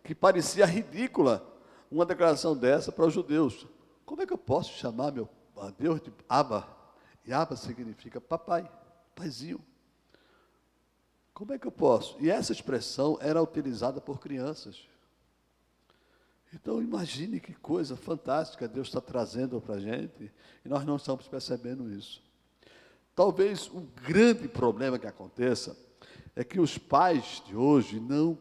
que parecia ridícula, uma declaração dessa para os judeus. Como é que eu posso chamar meu Deus de Abba? E Abba significa papai, paizinho. Como é que eu posso? E essa expressão era utilizada por crianças. Então, imagine que coisa fantástica Deus está trazendo para a gente, e nós não estamos percebendo isso. Talvez um grande problema que aconteça é que os pais de hoje não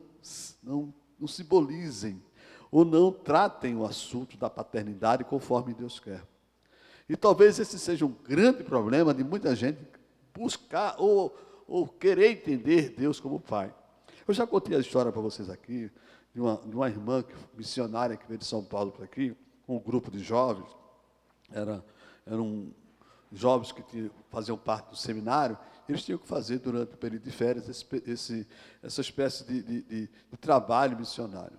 simbolizem ou não tratem o assunto da paternidade conforme Deus quer. E talvez esse seja um grande problema de muita gente buscar ou querer entender Deus como Pai. Eu já contei a história para vocês aqui, de uma irmã missionária que veio de São Paulo para aqui, com um grupo de jovens, eram jovens que faziam parte do seminário, eles tinham que fazer durante o período de férias essa espécie de trabalho missionário.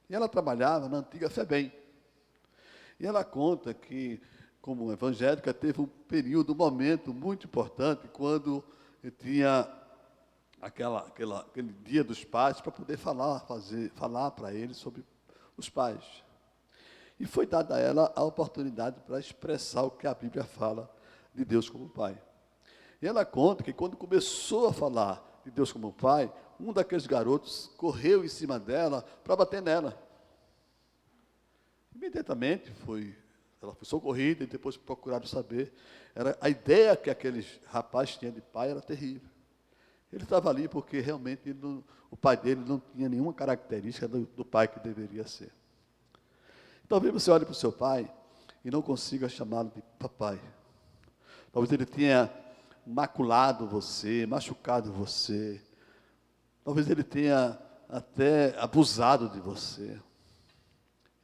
E ela trabalhava na antiga FEBEM. E ela conta que, como evangélica, teve um momento muito importante, quando tinha aquele dia dos pais, para poder falar para eles sobre os pais. E foi dada a ela a oportunidade para expressar o que a Bíblia fala de Deus como Pai. E ela conta que quando começou a falar de Deus como Pai, um daqueles garotos correu em cima dela para bater nela. Imediatamente ela foi socorrida e depois procuraram saber. A ideia que aquele rapaz tinha de pai era terrível. Ele estava ali porque realmente o pai dele não tinha nenhuma característica do pai que deveria ser. Talvez você olhe para o seu pai e não consiga chamá-lo de papai. Talvez ele tenha maculado você, machucado você. Talvez ele tenha até abusado de você.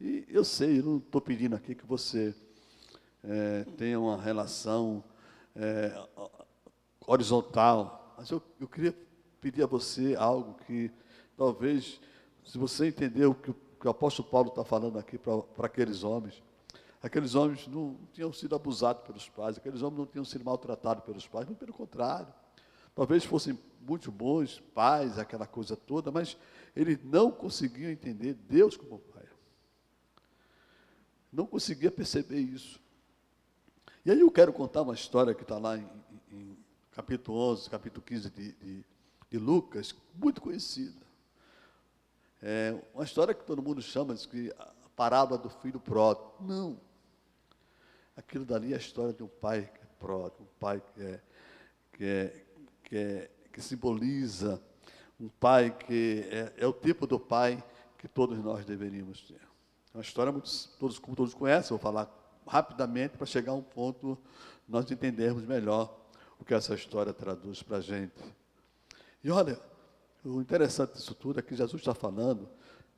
E eu sei, eu não estou pedindo aqui que você tenha uma relação horizontal, mas eu queria pedir a você algo que talvez, se você entender o que o apóstolo Paulo está falando aqui para aqueles homens não tinham sido abusados pelos pais, aqueles homens não tinham sido maltratados pelos pais, muito pelo contrário. Talvez fossem muito bons pais, aquela coisa toda, mas eles não conseguiam entender Deus como pai. Não conseguia perceber isso. E aí eu quero contar uma história que está lá em capítulo 11, capítulo 15 de Lucas, muito conhecida. É uma história que todo mundo chama de a parábola do filho pródigo. Não. Aquilo dali é a história de um pai que é pródigo, um pai que simboliza, um pai que é o tipo do pai que todos nós deveríamos ter. É uma história como todos conhecem, vou falar rapidamente para chegar a um ponto nós entendermos melhor o que essa história traduz para a gente. E olha, o interessante disso tudo é que Jesus está falando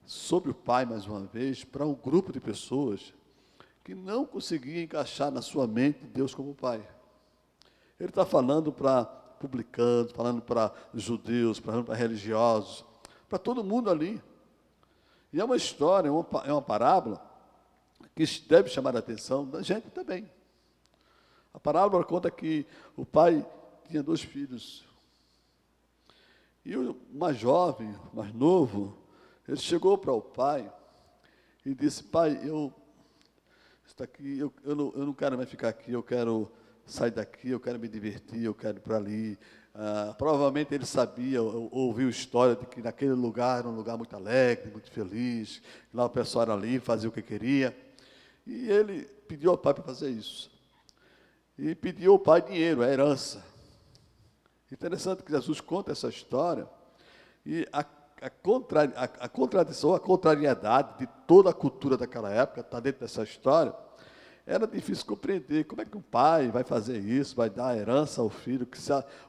sobre o Pai, mais uma vez, para um grupo de pessoas que não conseguia encaixar na sua mente Deus como Pai. Ele está falando para publicanos, falando para judeus, falando para religiosos, para todo mundo ali. E é uma história, é uma parábola que deve chamar a atenção da gente também. A parábola conta que o pai tinha 2 filhos. E o mais jovem, mais novo, ele chegou para o pai e disse: pai, eu não quero mais ficar aqui, eu quero sair daqui, eu quero me divertir, eu quero ir para ali. Provavelmente ele sabia, ouviu história de que naquele lugar era um lugar muito alegre, muito feliz, lá o pessoal era livre, fazia o que queria. E ele pediu ao pai para fazer isso. E pediu ao pai dinheiro, a herança. Interessante que Jesus conta essa história e a contradição, a contrariedade de toda a cultura daquela época, está dentro dessa história, era difícil compreender. Como é que um pai vai fazer isso, vai dar herança ao filho? Que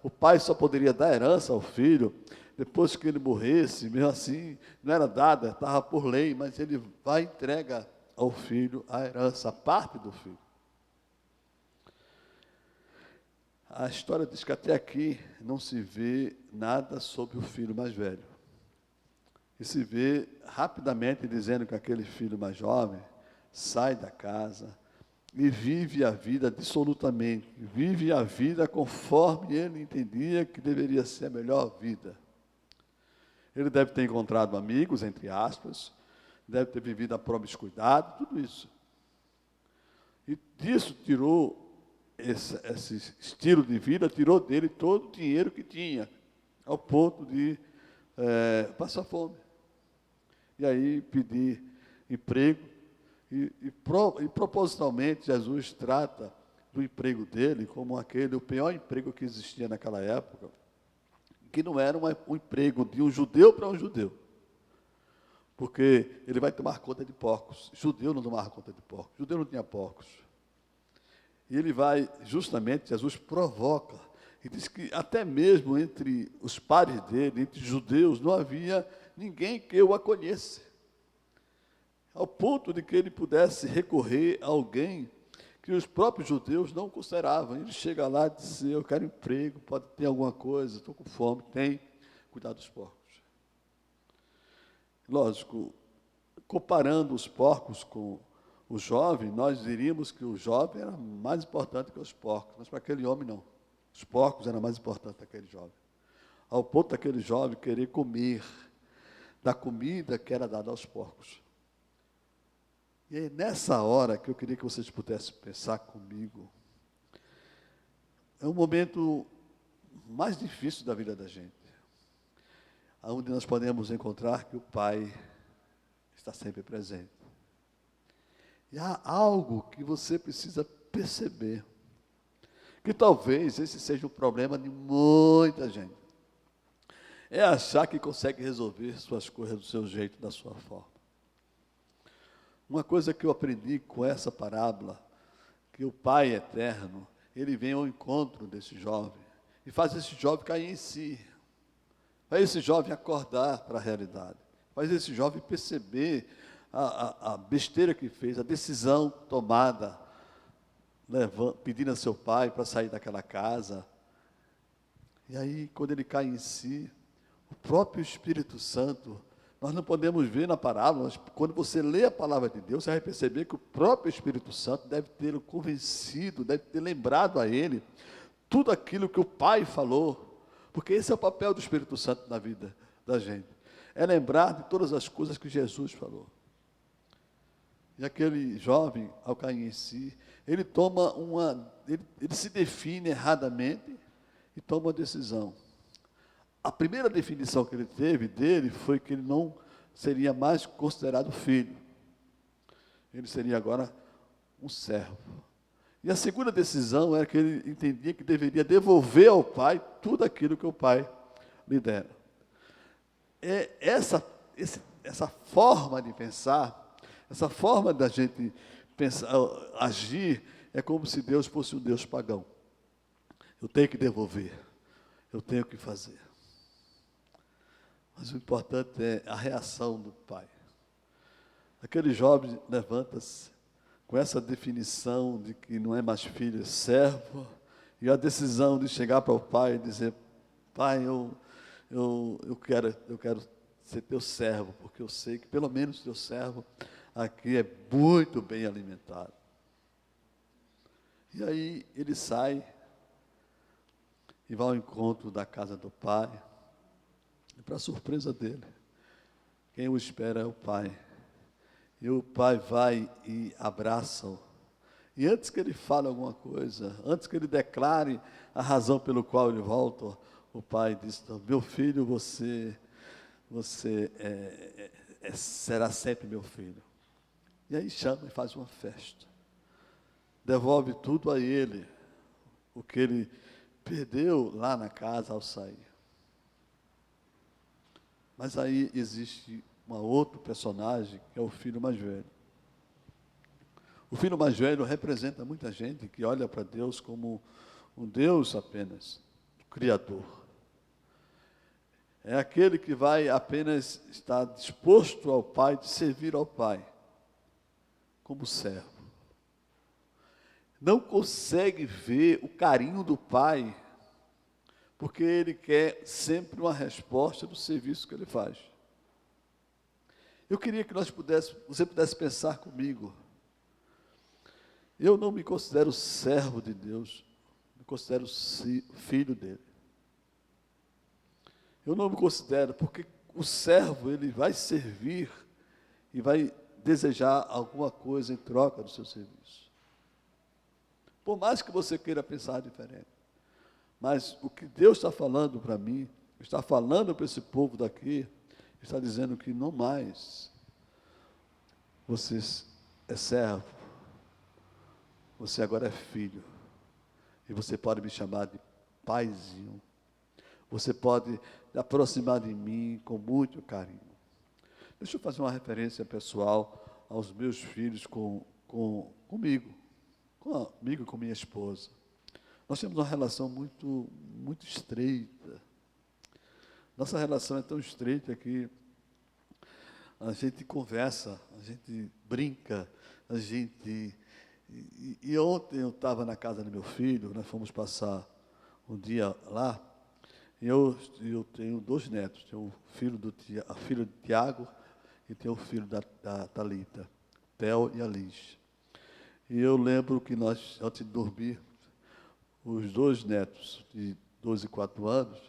o pai só poderia dar herança ao filho depois que ele morresse, mesmo assim, não era dada, estava por lei, mas ele vai e entrega ao filho a herança, a parte do filho. A história diz que até aqui não se vê nada sobre o filho mais velho. E se vê rapidamente dizendo que aquele filho mais jovem sai da casa e vive a vida dissolutamente, vive a vida conforme ele entendia que deveria ser a melhor vida. Ele deve ter encontrado amigos, entre aspas, deve ter vivido a promiscuidade, tudo isso. E disso tirou esse estilo de vida, tirou dele todo o dinheiro que tinha, ao ponto de passar fome. E aí pedir emprego, e propositalmente Jesus trata do emprego dele como o pior emprego que existia naquela época, que não era um emprego de um judeu para um judeu, porque ele vai tomar conta de porcos. Judeu não tomava conta de porcos, judeu não tinha porcos. E ele vai, justamente, Jesus provoca, e diz que até mesmo entre os pares dele, entre os judeus, não havia ninguém que o acolhesse, ao ponto de que ele pudesse recorrer a alguém que os próprios judeus não consideravam. Ele chega lá e diz: eu quero emprego, pode ter alguma coisa, estou com fome, tem, cuidar dos porcos. Lógico, comparando os porcos com o jovem, nós diríamos que o jovem era mais importante que os porcos, mas para aquele homem não. Os porcos eram mais importantes que aquele jovem. Ao ponto daquele jovem querer comer da comida que era dada aos porcos. E é nessa hora que eu queria que vocês pudessem pensar comigo. É o momento mais difícil da vida da gente. onde nós podemos encontrar que o Pai está sempre presente. E há algo que você precisa perceber, que talvez esse seja o problema de muita gente. É achar que consegue resolver suas coisas do seu jeito, da sua forma. Uma coisa que eu aprendi com essa parábola, que o Pai eterno, ele vem ao encontro desse jovem e faz esse jovem cair em si, faz esse jovem acordar para a realidade, faz esse jovem perceber a besteira que fez, a decisão tomada, pedindo a seu pai para sair daquela casa. E aí, quando ele cai em si, o próprio Espírito Santo, nós não podemos ver na parábola, mas quando você lê a palavra de Deus, você vai perceber que o próprio Espírito Santo deve tê-lo convencido, deve ter lembrado a ele tudo aquilo que o Pai falou, porque esse é o papel do Espírito Santo na vida da gente, é lembrar de todas as coisas que Jesus falou. E aquele jovem, ao cair em si, ele ele se define erradamente e toma uma decisão. A primeira definição que ele teve dele foi que ele não seria mais considerado filho. Ele seria agora um servo. E a segunda decisão era que ele entendia que deveria devolver ao pai tudo aquilo que o pai lhe dera. Essa forma de pensar, essa forma da gente pensar, agir, é como se Deus fosse um Deus pagão. Eu tenho que devolver, eu tenho que fazer. Mas o importante é a reação do pai. Aquele jovem levanta-se com essa definição de que não é mais filho, é servo, e a decisão de chegar para o pai e dizer: pai, eu quero ser teu servo, porque eu sei que pelo menos teu servo aqui é muito bem alimentado. E aí ele sai e vai ao encontro da casa do pai. E para surpresa dele, quem o espera é o pai. E o pai vai e abraça-o. E antes que ele fale alguma coisa, antes que ele declare a razão pelo qual ele volta, o pai diz: meu filho, você será sempre meu filho. E aí chama e faz uma festa. Devolve tudo a ele, o que ele perdeu lá na casa ao sair. Mas aí existe um outro personagem, que é o filho mais velho. O filho mais velho representa muita gente que olha para Deus como um Deus apenas, Criador. É aquele que vai apenas estar disposto ao Pai, de servir ao Pai, como servo. Não consegue ver o carinho do Pai, porque ele quer sempre uma resposta do serviço que ele faz. Eu queria que você pudesse pensar comigo. Eu não me considero servo de Deus, me considero filho dele. Eu não me considero, porque o servo, ele vai servir e vai desejar alguma coisa em troca do seu serviço. Por mais que você queira pensar diferente. Mas o que Deus está falando para mim, está falando para esse povo daqui, está dizendo que não mais você é servo, você agora é filho. E você pode me chamar de paizinho. Você pode aproximar de mim com muito carinho. Deixa eu fazer uma referência pessoal aos meus filhos comigo e com minha esposa. Nós temos uma relação muito estreita. Nossa relação é tão estreita que a gente conversa, a gente brinca, E ontem eu estava na casa do meu filho, nós fomos passar um dia lá, e eu tenho 2 netos, tenho a filha de Tiago e tenho o filho da Thalita, Theo e Alice. E eu lembro que nós, antes de dormir, os 2 netos, de 2 e 4 anos,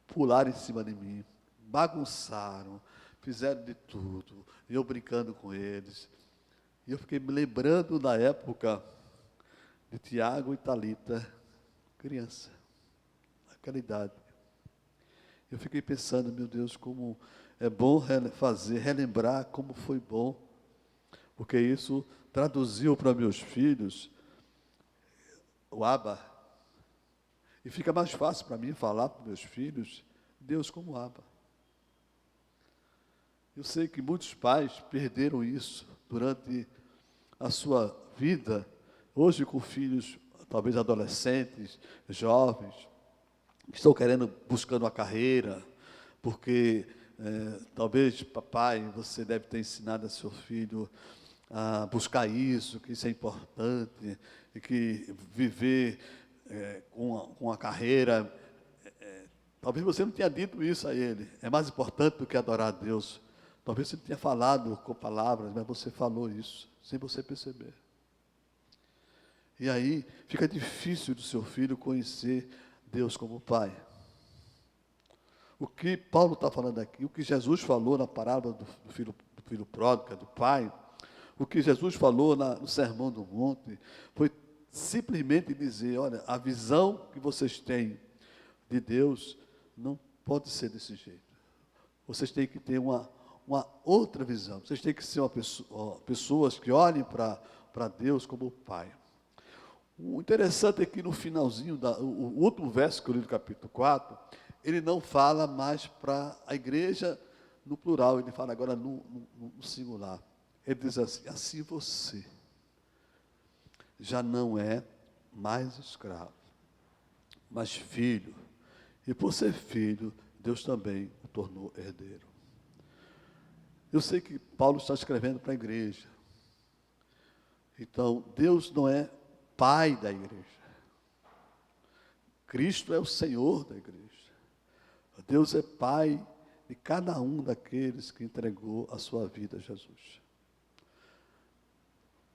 pularam em cima de mim, bagunçaram, fizeram de tudo, e eu brincando com eles. E eu fiquei me lembrando da época de Tiago e Thalita, criança, naquela idade. Eu fiquei pensando, meu Deus, como é bom relembrar como foi bom, porque isso traduziu para meus filhos o Abba. E fica mais fácil para mim falar para meus filhos Deus como Abba. Eu sei que muitos pais perderam isso durante a sua vida, hoje com filhos, talvez adolescentes, jovens, que estão buscando uma carreira, porque talvez, papai, você deve ter ensinado a seu filho a buscar isso, que isso é importante, e que viver com a carreira, talvez você não tenha dito isso a ele, é mais importante do que adorar a Deus. Talvez você não tenha falado com palavras, mas você falou isso, sem você perceber. E aí, fica difícil do seu filho conhecer Deus como Pai. O que Paulo está falando aqui, o que Jesus falou na parábola do filho pródigo, do pai, o que Jesus falou no Sermão do Monte, foi simplesmente dizer, olha, a visão que vocês têm de Deus não pode ser desse jeito. Vocês têm que ter uma outra visão. Vocês têm que ser pessoas que olhem para Deus como Pai. O interessante é que no finalzinho, o último verso que eu li do capítulo 4, ele não fala mais para a igreja no plural, ele fala agora no singular. Ele diz assim você já não é mais escravo, mas filho. E por ser filho, Deus também o tornou herdeiro. Eu sei que Paulo está escrevendo para a igreja. Então, Deus não é pai da igreja. Cristo é o Senhor da igreja. Deus é pai de cada um daqueles que entregou a sua vida a Jesus.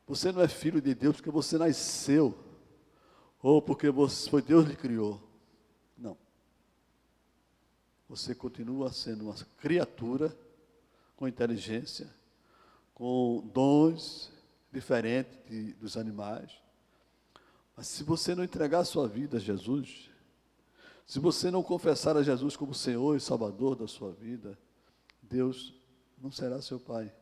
Você não é filho de Deus porque você nasceu, ou porque foi Deus que lhe criou. Não. Você continua sendo uma criatura com inteligência, com dons diferentes dos animais. Mas se você não entregar a sua vida a Jesus, se você não confessar a Jesus como Senhor e Salvador da sua vida, Deus não será seu Pai.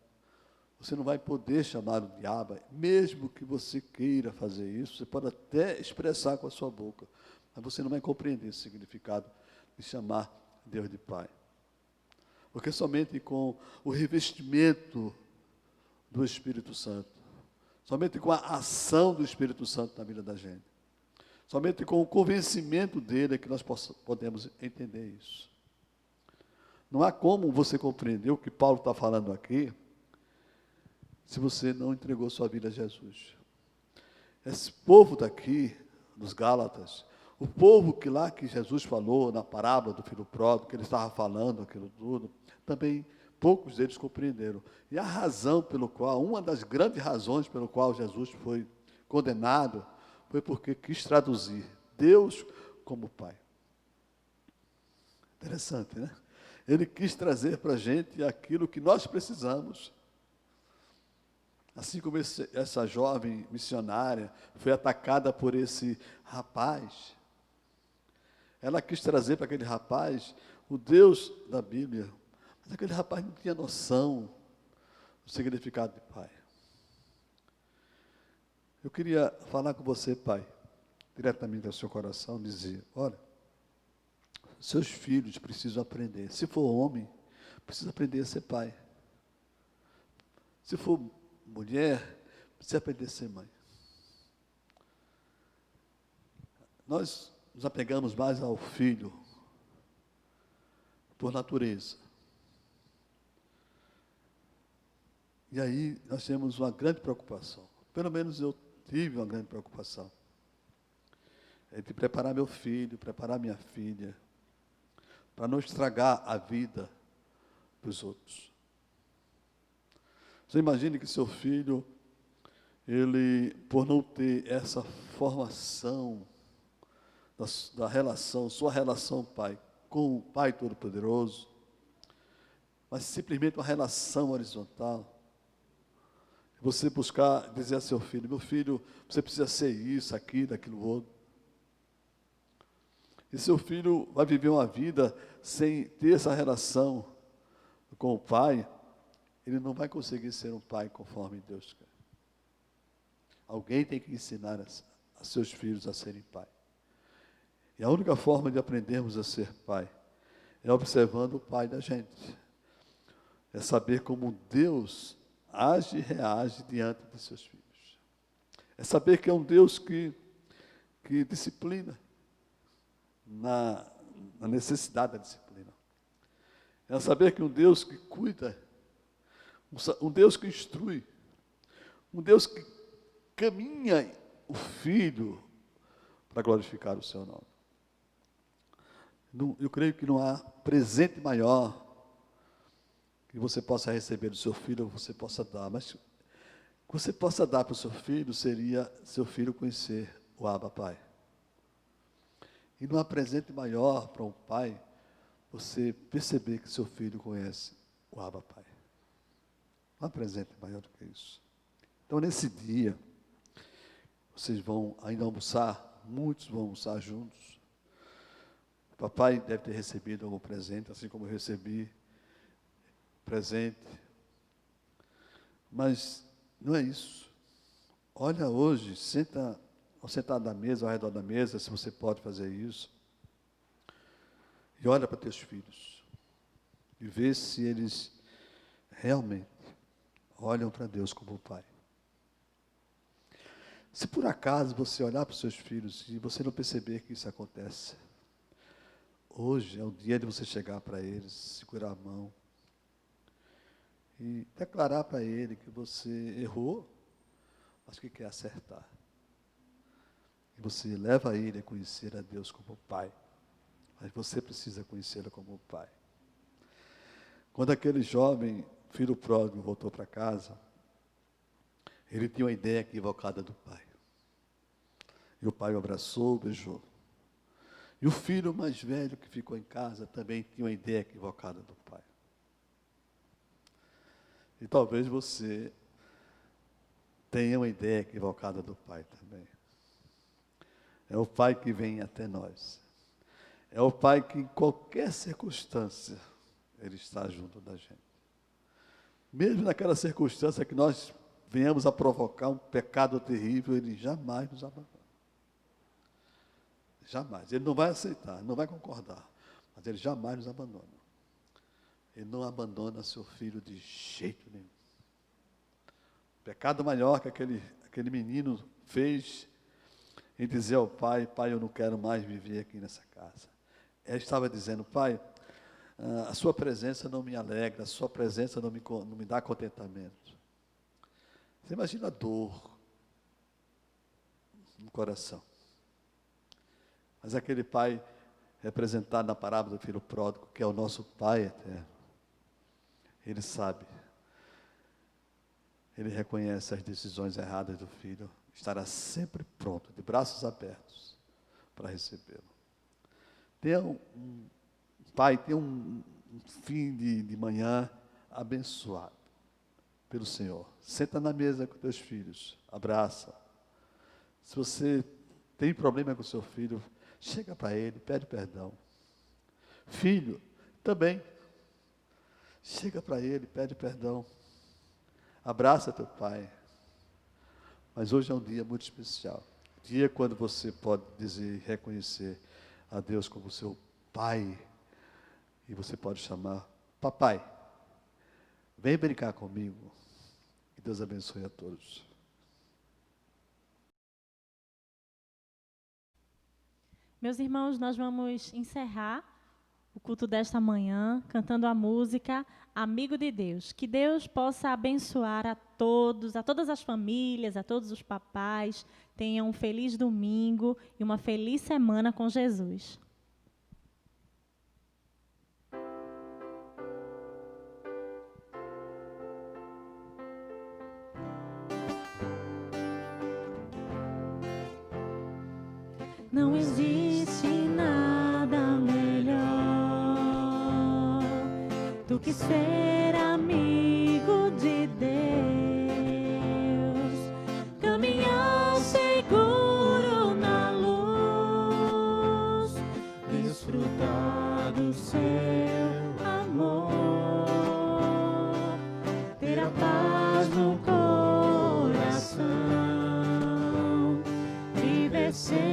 Você não vai poder chamar o diabo, mesmo que você queira fazer isso, você pode até expressar com a sua boca, mas você não vai compreender esse significado de chamar Deus de Pai. Porque somente com o revestimento do Espírito Santo, somente com a ação do Espírito Santo na vida da gente, somente com o convencimento dele é que nós podemos entender isso. Não há como você compreender o que Paulo está falando aqui, se você não entregou sua vida a Jesus. Esse povo daqui, dos Gálatas, o povo que Jesus falou na parábola do filho pródigo, que ele estava falando aquilo tudo, também poucos deles compreenderam. E a razão pelo qual, uma das grandes razões pelo qual Jesus foi condenado, foi porque quis traduzir Deus como Pai. Interessante, né? Ele quis trazer para a gente aquilo que nós precisamos. Assim como essa jovem missionária foi atacada por esse rapaz, ela quis trazer para aquele rapaz o Deus da Bíblia, mas aquele rapaz não tinha noção do significado de pai. Eu queria falar com você, pai, diretamente ao seu coração, dizer, olha, seus filhos precisam aprender, se for homem, precisa aprender a ser pai. Se for mulher, precisa aprender a ser mãe. Nós nos apegamos mais ao filho por natureza. E aí nós temos uma grande preocupação. Pelo menos eu tive uma grande preocupação. É de preparar meu filho, preparar minha filha, para não estragar a vida dos outros. Você imagine que seu filho, ele, por não ter essa formação da relação, sua relação, pai, com o Pai Todo-Poderoso, mas simplesmente uma relação horizontal, você buscar, dizer a seu filho, meu filho, você precisa ser isso, aquilo, aquilo outro. E seu filho vai viver uma vida sem ter essa relação com o pai, ele não vai conseguir ser um pai conforme Deus quer. Alguém tem que ensinar a seus filhos a serem pai. E a única forma de aprendermos a ser pai é observando o pai da gente. É saber como Deus age e reage diante de seus filhos. É saber que é um Deus que disciplina na necessidade da disciplina. É saber que um Deus que cuida, um Deus que instrui, um Deus que caminha o filho para glorificar o seu nome. Eu creio que não há presente maior que você possa receber do seu filho, ou você possa dar, mas que você possa dar para o seu filho seria seu filho conhecer o Abba Pai. E não há presente maior para um pai você perceber que seu filho conhece o Abba Pai. Não há presente maior do que isso. Então, nesse dia, vocês vão ainda almoçar, muitos vão almoçar juntos. O papai deve ter recebido algum presente, assim como eu recebi presente. Mas não é isso. Olha hoje, ao sentar na mesa, ao redor da mesa, se você pode fazer isso, e olha para teus filhos, e vê se eles realmente olham para Deus como Pai. Se por acaso você olhar para os seus filhos e você não perceber que isso acontece, hoje é o dia de você chegar para eles, segurar a mão e declarar para ele que você errou, mas que quer acertar. E você leva ele a conhecer a Deus como Pai, mas você precisa conhecê-lo como Pai. Quando aquele jovem, filho pródigo, voltou para casa, ele tinha uma ideia equivocada do pai. E o pai o abraçou, beijou. E o filho mais velho que ficou em casa também tinha uma ideia equivocada do pai. E talvez você tenha uma ideia equivocada do pai também. É o pai que vem até nós. É o pai que em qualquer circunstância ele está junto da gente. Mesmo naquela circunstância que nós venhamos a provocar um pecado terrível, ele jamais nos abandona. Jamais. Ele não vai aceitar, não vai concordar, mas ele jamais nos abandona. Ele não abandona seu filho de jeito nenhum. O pecado maior que aquele menino fez em dizer ao pai: pai, eu não quero mais viver aqui nessa casa. Ele estava dizendo: pai, a sua presença não me alegra, a sua presença não me dá contentamento. Você imagina a dor no coração. Mas aquele pai representado na parábola do filho pródigo, que é o nosso Pai eterno, ele sabe, ele reconhece as decisões erradas do filho, estará sempre pronto, de braços abertos, para recebê-lo. Tenha pai, tenha um fim de manhã abençoado pelo Senhor. Senta na mesa com teus filhos, abraça. Se você tem problema com seu filho, chega para ele, pede perdão. Filho, também, chega para ele, pede perdão. Abraça teu pai. Mas hoje é um dia muito especial. Dia quando você pode dizer, reconhecer a Deus como seu Pai. E você pode chamar: papai, vem brincar comigo. Que Deus abençoe a todos. Meus irmãos, nós vamos encerrar o culto desta manhã cantando a música Amigo de Deus. Que Deus possa abençoar a todos, a todas as famílias, a todos os papais. Tenham um feliz domingo e uma feliz semana com Jesus. Não existe nada melhor do que ser amigo de Deus, caminhar seguro na luz crescer.